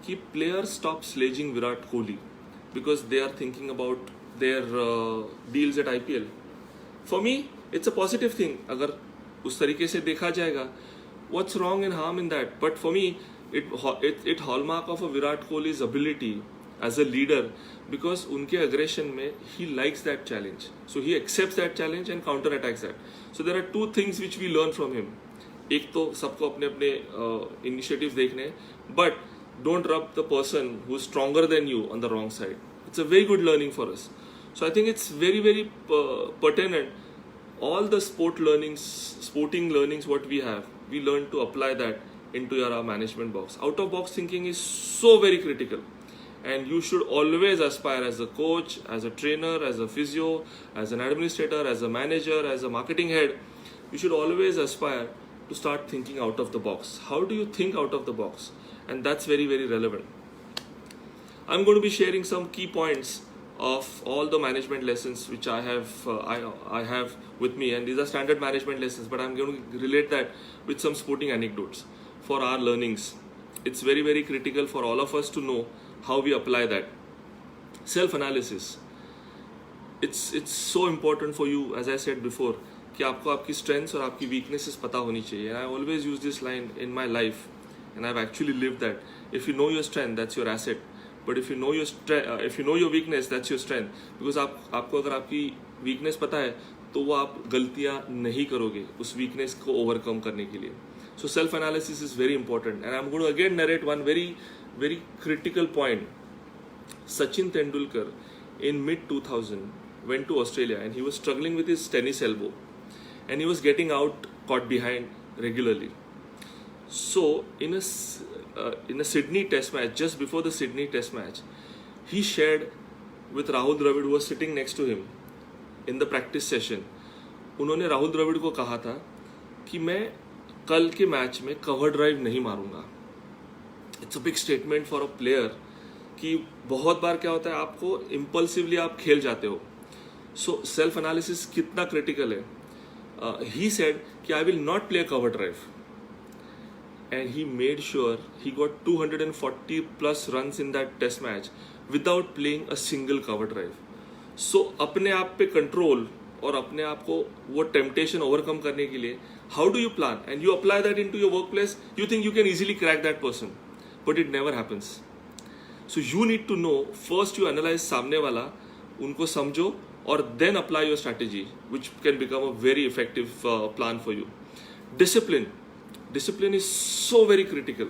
कि player stop sledging Virat Kohli because they are thinking about their deals at IPL. For me it's a positive thing अगर उस तरीके से देखा जाएगा. what's wrong and harm in that? But for me it hallmark of a Virat Kohli's ability as a leader, because उनके aggression में he likes that challenge, so he accepts that challenge and counter attacks that. So there are two things which we learn from him. एक तो सबको अपने अपने initiatives देखने, but don't rub the person who is stronger than you on the wrong side. It's a very good learning for us. So I think it's very pertinent. All the sporting learnings what we have, we learn to apply that into your management box. Out of box thinking is so very critical, and you should always aspire as a coach, as a trainer, as a physio, as an administrator, as a manager, as a marketing head. You should always aspire to start thinking out of the box. How do you think out of the box? And that's very relevant. I'm going to be sharing some key points of all the management lessons which I have with me, and these are standard management lessons, but I'm going to relate that with some sporting anecdotes for our learnings. It's very critical for all of us to know how we apply that. Self-analysis. It's so important for you, as I said before, कि आपको आपकी strengths और आपकी weaknesses पता होनी चाहिए. And I always use this line in my life, and I've actually lived that. If you know your strength, that's your asset. But if you know your weakness, that's your strength. Because आपको अगर आपकी weakness पता है तो वो आप गलतियाँ नहीं करोगे उस weakness को overcome करने के लिए. So self analysis is very important, and I'm going to again narrate one very critical point. Sachin Tendulkar in mid 2000 went to Australia, and he was struggling with his tennis elbow, and he was getting out caught behind regularly. So in a Sydney Test match, just before the Sydney Test match, he shared with Rahul Dravid, who was sitting next to him in the practice session. उन्होंने राहुल द्रविड़ को कहा था कि मैं कल के match में cover drive नहीं मारूंगा. It's a big statement for a player कि बहुत बार क्या होता है, आपको इम्पल्सिवली आप खेल जाते हो. सो सेल्फ एनालिसिस कितना क्रिटिकल है. ही सेड कि I will not play cover drive, and he made sure he got 240 plus runs in that test match without playing a single cover drive. So अपने आप पे control और अपने आप को वो temptation overcome करने के लिए how do you plan, and you apply that into your workplace, you think you can easily crack that person, but it never happens. So you need to know, first you analyze सामने वाला, उनको समझो और then apply your strategy, which can become a very effective plan for you. Discipline is so very critical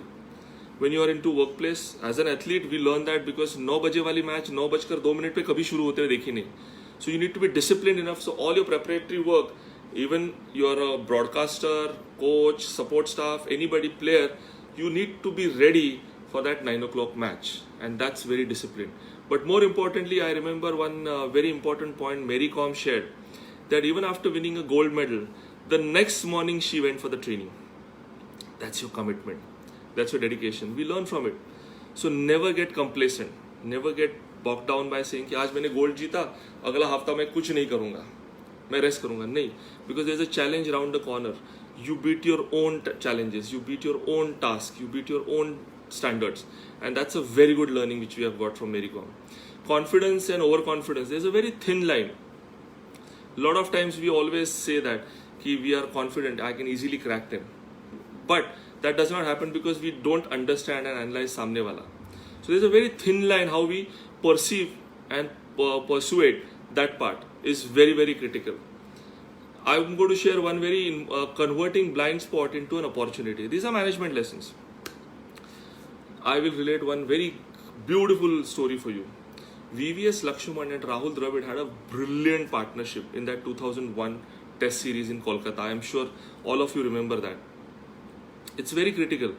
when you are into workplace. As an athlete, we learn that because 9 बजे वाली match 9 बजकर 2 minute पे कभी शुरू होते हुए देखी नहीं. So you need to be disciplined enough. So all your preparatory work, even you're a broadcaster, coach, support staff, anybody, player, you need to be ready for that 9 o'clock match. and that's very disciplined. But more importantly, I remember one very important point Mary Kom shared, that even after winning a gold medal, the next morning she went for the training. That's your commitment. That's your dedication. We learn from it. So never get complacent. Never get bogged down by saying कि आज मैंने gold जीता, अगला हफ्ता मैं कुछ नहीं करूँगा, मैं रेस्ट करूँगा. नहीं, because there's a challenge around the corner. You beat your own challenges. You beat your own task. You beat your own standards. And that's a very good learning which we have got from Mary Kom. Confidence and overconfidence. There's a very thin line. A lot of times we always say that we are confident, I can easily crack them. But that does not happen because we don't understand and analyze samne wala. So there's a very thin line. How we perceive and persuade that part is very, very critical. I'm going to share one very converting blind spot into an opportunity. These are management lessons. I will relate one very beautiful story for you. VVS Lakshman and Rahul Dravid had a brilliant partnership in that 2001 Test series in Kolkata. I am sure all of you remember that. It's very critical.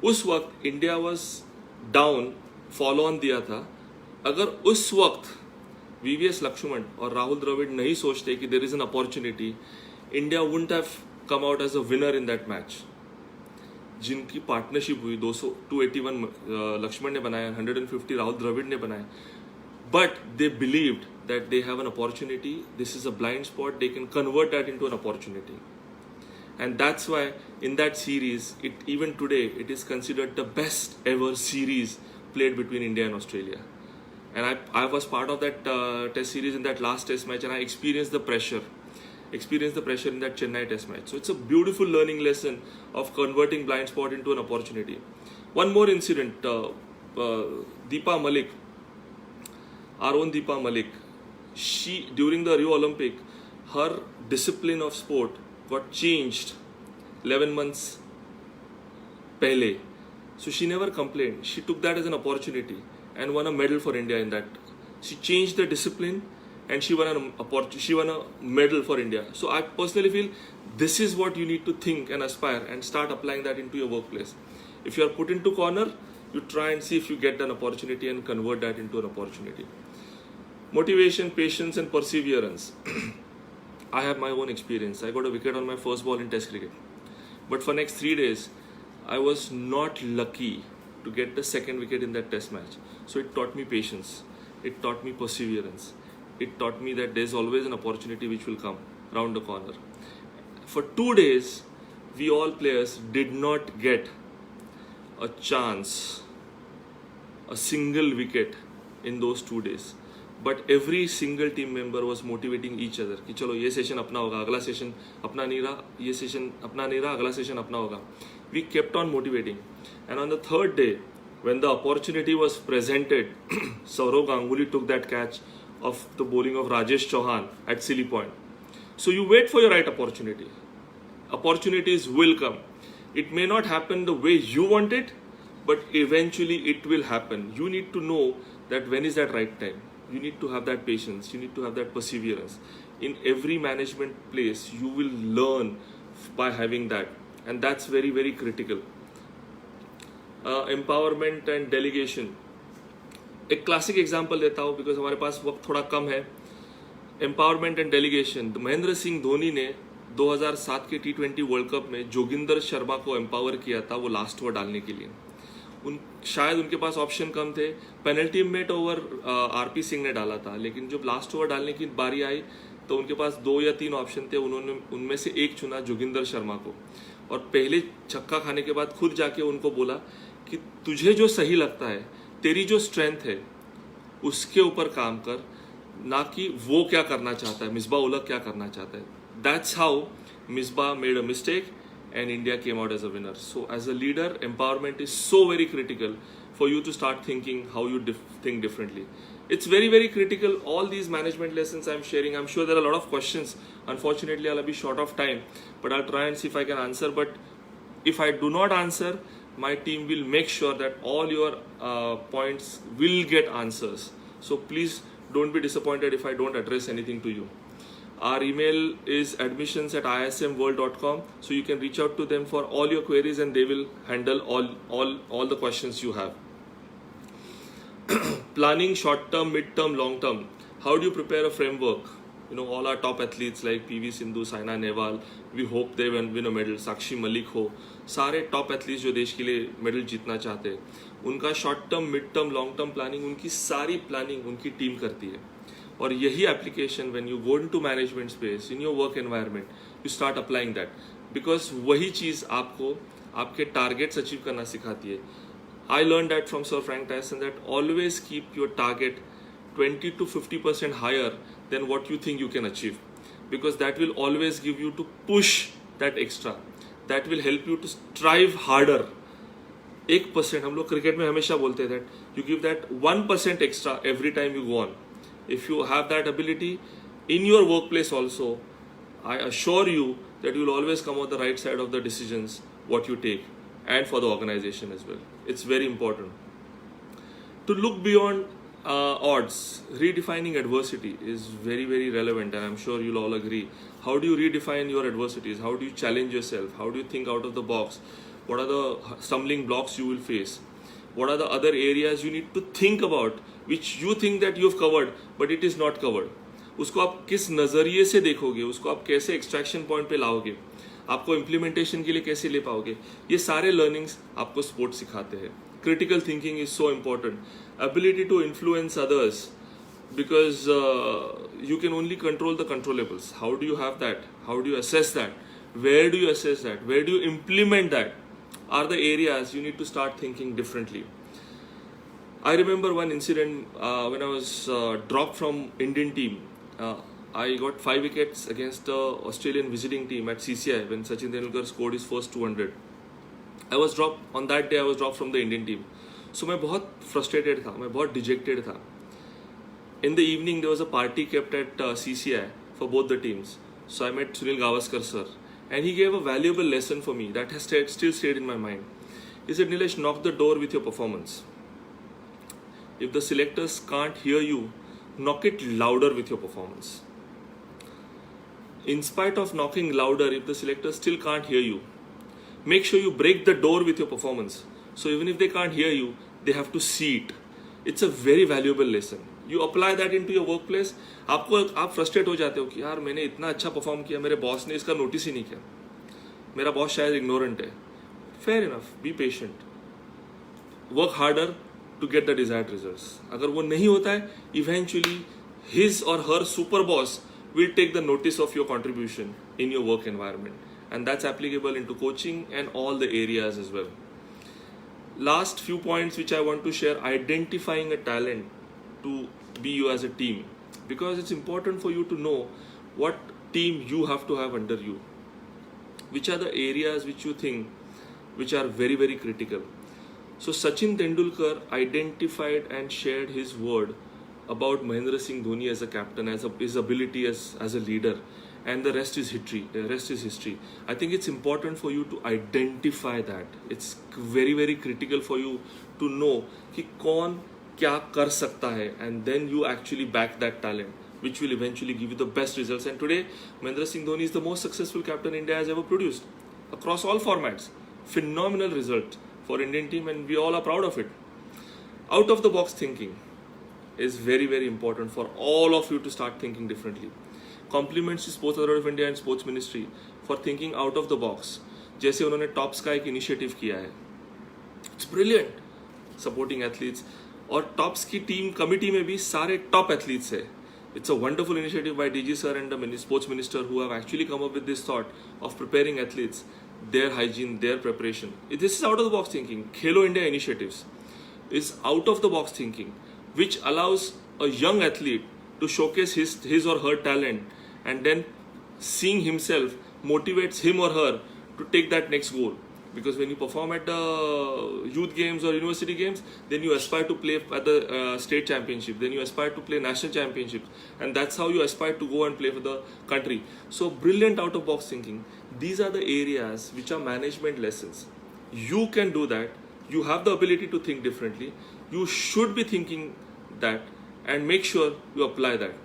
उस वक्त India was down, follow on दिया था. अगर उस वक्त VVS Lakshman और राहुल द्रविड़ नहीं सोचते कि there is an opportunity, India wouldn't have come out as a winner in that match. जिनकी पार्टनरशिप हुई 281 लक्ष्मण ने बनाया, 150 राहुल द्रविड़ ने बनाया. But they believed that they have an opportunity. This is a blind spot. They can convert that into an opportunity. And that's why in that series, even today, it is considered the best ever series played between India and Australia. And I was part of that test series in that last test match, and I experienced the pressure in that Chennai test match. So it's a beautiful learning lesson of converting blind spot into an opportunity. One more incident, Deepa Malik, our own Deepa Malik, she, during the Rio Olympic, her discipline of sport got changed 11 months pehle. So she never complained. She took that as an opportunity and won a medal for India in that. She changed the discipline and she won a medal for India. So I personally feel this is what you need to think and aspire and start applying that into your workplace. If you are put into corner, you try and see if you get an opportunity and convert that into an opportunity. Motivation, patience and perseverance. I have my own experience. I got a wicket on my first ball in Test cricket. But for next 3 days, I was not lucky to get the second wicket in that Test match. So it taught me patience. It taught me perseverance. It taught me that there's always an opportunity which will come round the corner. For 2 days, we all players did not get a chance, a single wicket in those 2 days. But every single team member was motivating each other कि चलो ये session अपना होगा, अगला session अपना नहीं रहा, ये सेशन अपना नहीं रहा, अगला सेशन अपना होगा. We kept on motivating. And on the third day, when the opportunity was presented, Saurav Ganguly took that catch of the bowling of Rajesh Chauhan at Silly Point. So you wait for your right opportunity. Opportunities will come. It may not happen the way you want it, but eventually it will happen. You need to know that when is that right time. You need to have that patience. You need to have that perseverance. In every management place, you will learn by having that. And that's very, very critical. Empowerment and delegation. एक classic example देता हूँ because हमारे पास वक्त थोड़ा कम है. Empowerment and delegation. Mahendra Singh Dhoni ने 2007 के T20 world cup में जोगिंदर शर्मा को एम्पावर किया था वो लास्ट ओवर डालने के लिए. शायद उनके पास ऑप्शन कम थे. Penultimate over RP Singh ने डाला था, लेकिन जब लास्ट ओवर डालने की बारी आई तो उनके पास 2 या 3 ऑप्शन थे. उन्होंने उनमें से एक चुना जोगिंदर शर्मा को, और पहले छक्का खाने के बाद खुद जाके उनको बोला कि तुझे जो सही लगता है, तेरी जो स्ट्रेंथ है उसके ऊपर काम कर, ना कि वो क्या करना चाहता है, मिसबा उलग क्या करना चाहता है. That's how Misbah made a mistake and India came out as a winner. So as a leader, empowerment is so very critical for you to start thinking how you think differently. It's very, very critical. All these management lessons I'm sharing, I'm sure there are a lot of questions. Unfortunately, I'll be short of time, but I'll try and see if I can answer. But if I do not answer, my team will make sure that all your points will get answers. So please don't be disappointed if I don't address anything to you. Our email is admissions@ismworld.com, so you can reach out to them for all your queries and they will handle all the questions you have. Planning short term, mid term, long term. How do you prepare a framework? All our top athletes like PV Sindhu, Saina Nehwal, we hope they win a medal. Sakshi Malik हो, सारे top athletes जो देश के लिए medal जीतना चाहते हैं, उनका short term, mid term, long term planning, उनकी सारी प्लानिंग उनकी टीम करती है. और यही application when you go into management space in your work environment, you start applying that, because वही चीज़ आपको आपके टारगेट्स अचीव करना सिखाती है. I learned that from Sir Frank Tyson, that always keep your target 20 to 50% higher than what you think you can achieve, because that will always give you to push that extra, that will help you to strive harder. 1% हम लोग cricket में हमेशा बोलते हैं that you give that 1% extra every time you go on. If you have that ability in your workplace also, I assure you that you will always come on the right side of the decisions what you take, and for the organization as well. It's very important to look beyond odds. Redefining adversity is very, very relevant, and I'm sure you'll all agree. How do you redefine your adversities? How do you challenge yourself? How do you think out of the box? What are the stumbling blocks you will face? What are the other areas you need to think about, which you think that you've covered, but it is not covered? उसको आप किस नज़रिए से देखोगे, उसको आप कैसे extraction point पे लाओगे, आपको इम्प्लीमेंटेशन के लिए कैसे ले पाओगे, ये सारे लर्निंग्स आपको स्पोर्ट सिखाते हैं. Critical thinking is so important. Ability to influence others, because you can only control the controllables. How do you have that? How do you assess that? Where do you assess that? Where do you implement that? Are the areas you need to start thinking differently. I remember one incident when I was dropped from Indian team. I got 5 wickets against the Australian visiting team at CCI when Sachin Tendulkar scored his first 200. I was dropped on that day. I was dropped from the Indian team. So मैं बहुत frustrated था, मैं बहुत dejected था. In the evening there was a party kept at CCI for both the teams. So I met Sunil Gavaskar sir, and he gave a valuable lesson for me that has still stayed in my mind. He said, Nilesh, knock the door with your performance. If the selectors can't hear you, knock it louder with your performance. In spite of knocking louder, if the selectors still can't hear you, make sure you break the door with your performance. So even if they can't hear you, they have to see it. It's a very valuable lesson. You apply that into your workplace. आप frustrate हो जाते हो कि यार मैंने इतना अच्छा perform किया, मेरे बॉस ने इसका नोटिस ही नहीं किया, मेरा बॉस शायद इग्नोरेंट है. Fair enough, be patient, work harder to get the desired results. अगर वो नहीं होता है, eventually his or her super boss will take the notice of your contribution in your work environment, and that's applicable into coaching and all the areas as well. Last few points which I want to share: identifying a talent to be you as a team, because it's important for you to know what team you have to have under you, which are the areas which you think which are very, very critical. So Sachin Tendulkar identified and shared his word about Mahendra Singh Dhoni as a captain, as his ability as a leader, and the rest is history. The rest is history. I think it's important for you to identify that. It's very, very critical for you to know कि कौन क्या कर सकता है, and then you actually back that talent, which will eventually give you the best results. And today, Mahendra Singh Dhoni is the most successful captain India has ever produced across all formats. Phenomenal result for Indian team, and we all are proud of it. Out of the box thinking is very, very important for all of you to start thinking differently. Compliments to Sports Authority of India and Sports Ministry for thinking out of the box. जैसे उन्होंने tops का एक initiative किया है, it's brilliant, supporting athletes, और tops की team committee में भी सारे टॉप एथलीट्स है. It's a wonderful initiative by DG sir and the sports minister who have actually come up with this thought of preparing athletes, their hygiene, their preparation. This is out of the box thinking. Khelo India initiatives is out of the box thinking, which allows a young athlete to showcase his or her talent, and then seeing himself motivates him or her to take that next goal. Because when you perform at the youth games or university games, then you aspire to play at the state championship, then you aspire to play national championships, and that's how you aspire to go and play for the country. So brilliant out of box thinking. These are the areas which are management lessons. You can do that. You have the ability to think differently. You should be thinking that, and make sure you apply that.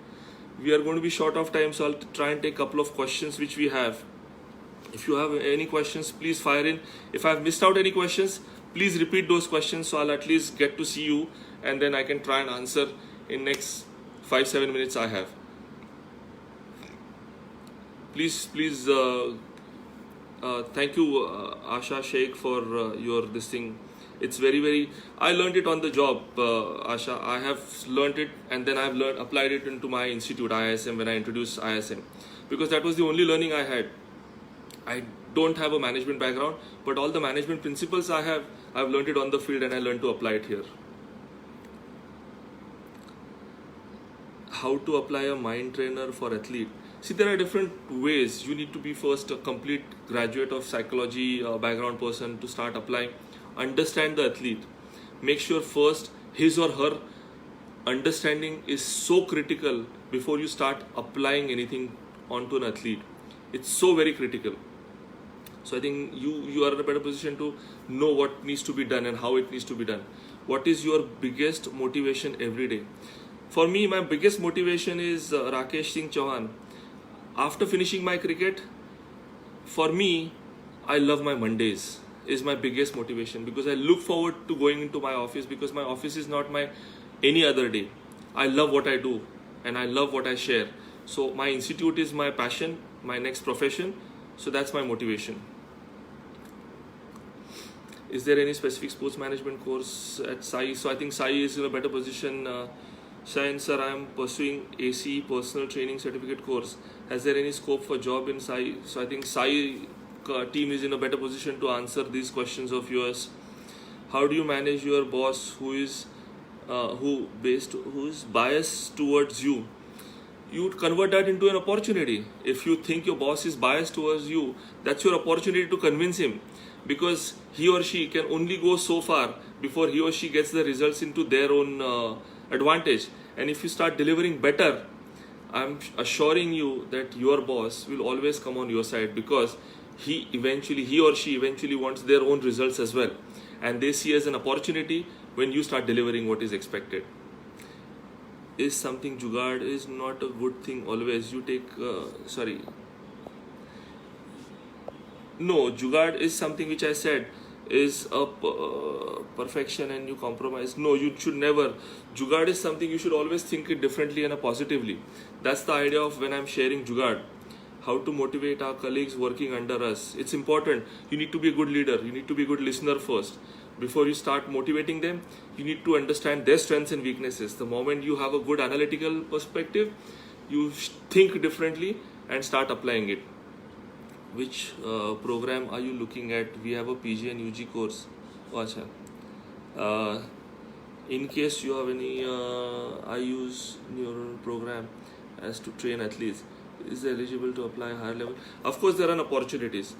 We are going to be short of time, so I'll try and take a couple of questions which we have. If you have any questions, please fire in. If I've missed out any questions, Please repeat those questions so I'll at least get to see you, and then I can try and answer in next 5-7 minutes I have. Please thank you, Asha Sheikh, for your this thing. It's very. I learned it on the job, Asha. I have learned it, and then I've applied it into my institute, IISM, when I introduced IISM, because that was the only learning I had. I don't have a management background, but all the management principles I've learned it on the field, and I learned to apply it here. How to apply a mind trainer for athlete? See, there are different ways. You need to be first a complete graduate of psychology background person to start applying. Understand the athlete. Make sure first his or her understanding is so critical before you start applying anything onto an athlete. It's so very critical. So I think you are in a better position to know what needs to be done and how it needs to be done. What is your biggest motivation every day? For me, my biggest motivation is Rakesh Singh Chauhan. After finishing my cricket, for me, I love my Mondays. Is my biggest motivation, because I look forward to going into my office, because my office is not my any other day. I love what I do and I love what I share. So my institute is my passion, my next profession. So that's my motivation. Is there any specific sports management course at SAI? So I think SAI is in a better position. Shayan sir, I am pursuing AC personal training certificate course. Has there any scope for job in SAI? So I think SAI team is in a better position to answer these questions of yours. How do you manage your boss who is biased towards you? You would convert that into an opportunity. If you think your boss is biased towards you, that's your opportunity to convince him, because he or she can only go so far before he or she gets the results into their own advantage. And if you start delivering better, I'm assuring you that your boss will always come on your side, because he or she eventually wants their own results as well, and they see as an opportunity when you start delivering what is expected. Is something jugaad is not a good thing always? You take No, jugaad is something which I said is a perfection and you compromise. No, you should never. Jugaad is something you should always think it differently and positively. That's the idea of when I'm sharing jugaad. How to motivate our colleagues working under us. It's important. You need to be a good leader. You need to be a good listener first. Before you start motivating them, you need to understand their strengths and weaknesses. The moment you have a good analytical perspective, you think differently and start applying it. Which program are you looking at? We have a PG and UG course. In case you have any, I use neural program as to train athletes. Is eligible to apply higher level? Of course, there are opportunities.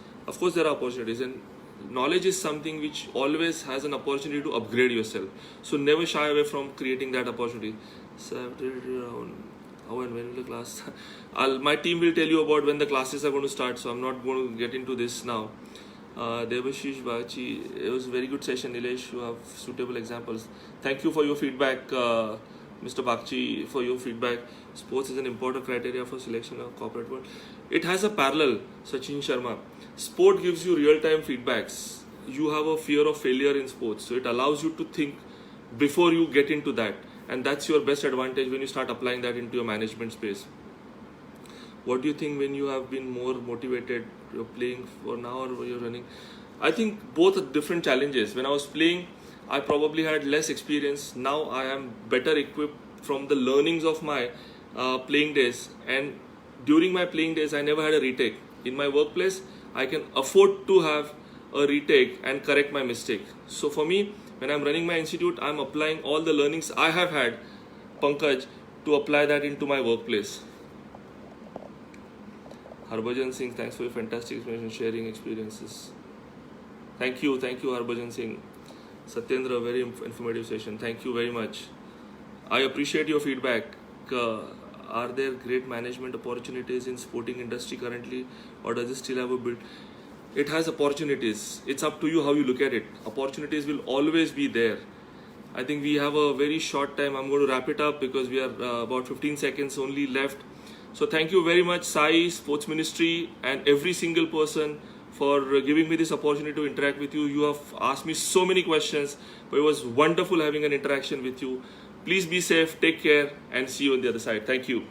And knowledge is something which always has an opportunity to upgrade yourself. So never shy away from creating that opportunity. So I've did how and when will the class? My team will tell you about when the classes are going to start. So I'm not going to get into this now. Devashish Bachi, it was a very good session. Nilesh, you have suitable examples. Thank you for your feedback, Mr. Bakchi, for your feedback. Sports is an important criteria for selection of corporate world. It has a parallel, Sachin Sharma. Sport gives you real-time feedbacks. You have a fear of failure in sports, so it allows you to think before you get into that, and that's your best advantage when you start applying that into your management space. What do you think when you have been more motivated? You're playing for now or you're running? I think both are different challenges. When I was playing, I probably had less experience. Now I am better equipped from the learnings of my playing days, and during my playing days I never had a retake. In my workplace I can afford to have a retake and correct my mistake. So for me, when I'm running my institute, I'm applying all the learnings I have had, Pankaj, to apply that into my workplace. Harbhajan Singh, thanks for your fantastic explanation, sharing experiences. Thank you Harbhajan Singh. Satyendra, very informative session. Thank you very much. I appreciate your feedback. Are there great management opportunities in sporting industry currently, or does it still have a build? It has opportunities. It's up to you how you look at it. Opportunities will always be there. I think we have a very short time. I'm going to wrap it up because we are about 15 seconds only left. So thank you very much, SAI, Sports Ministry, and every single person for giving me this opportunity to interact with you. You have asked me so many questions, but it was wonderful having an interaction with you. Please be safe, take care, and see you on the other side. Thank you.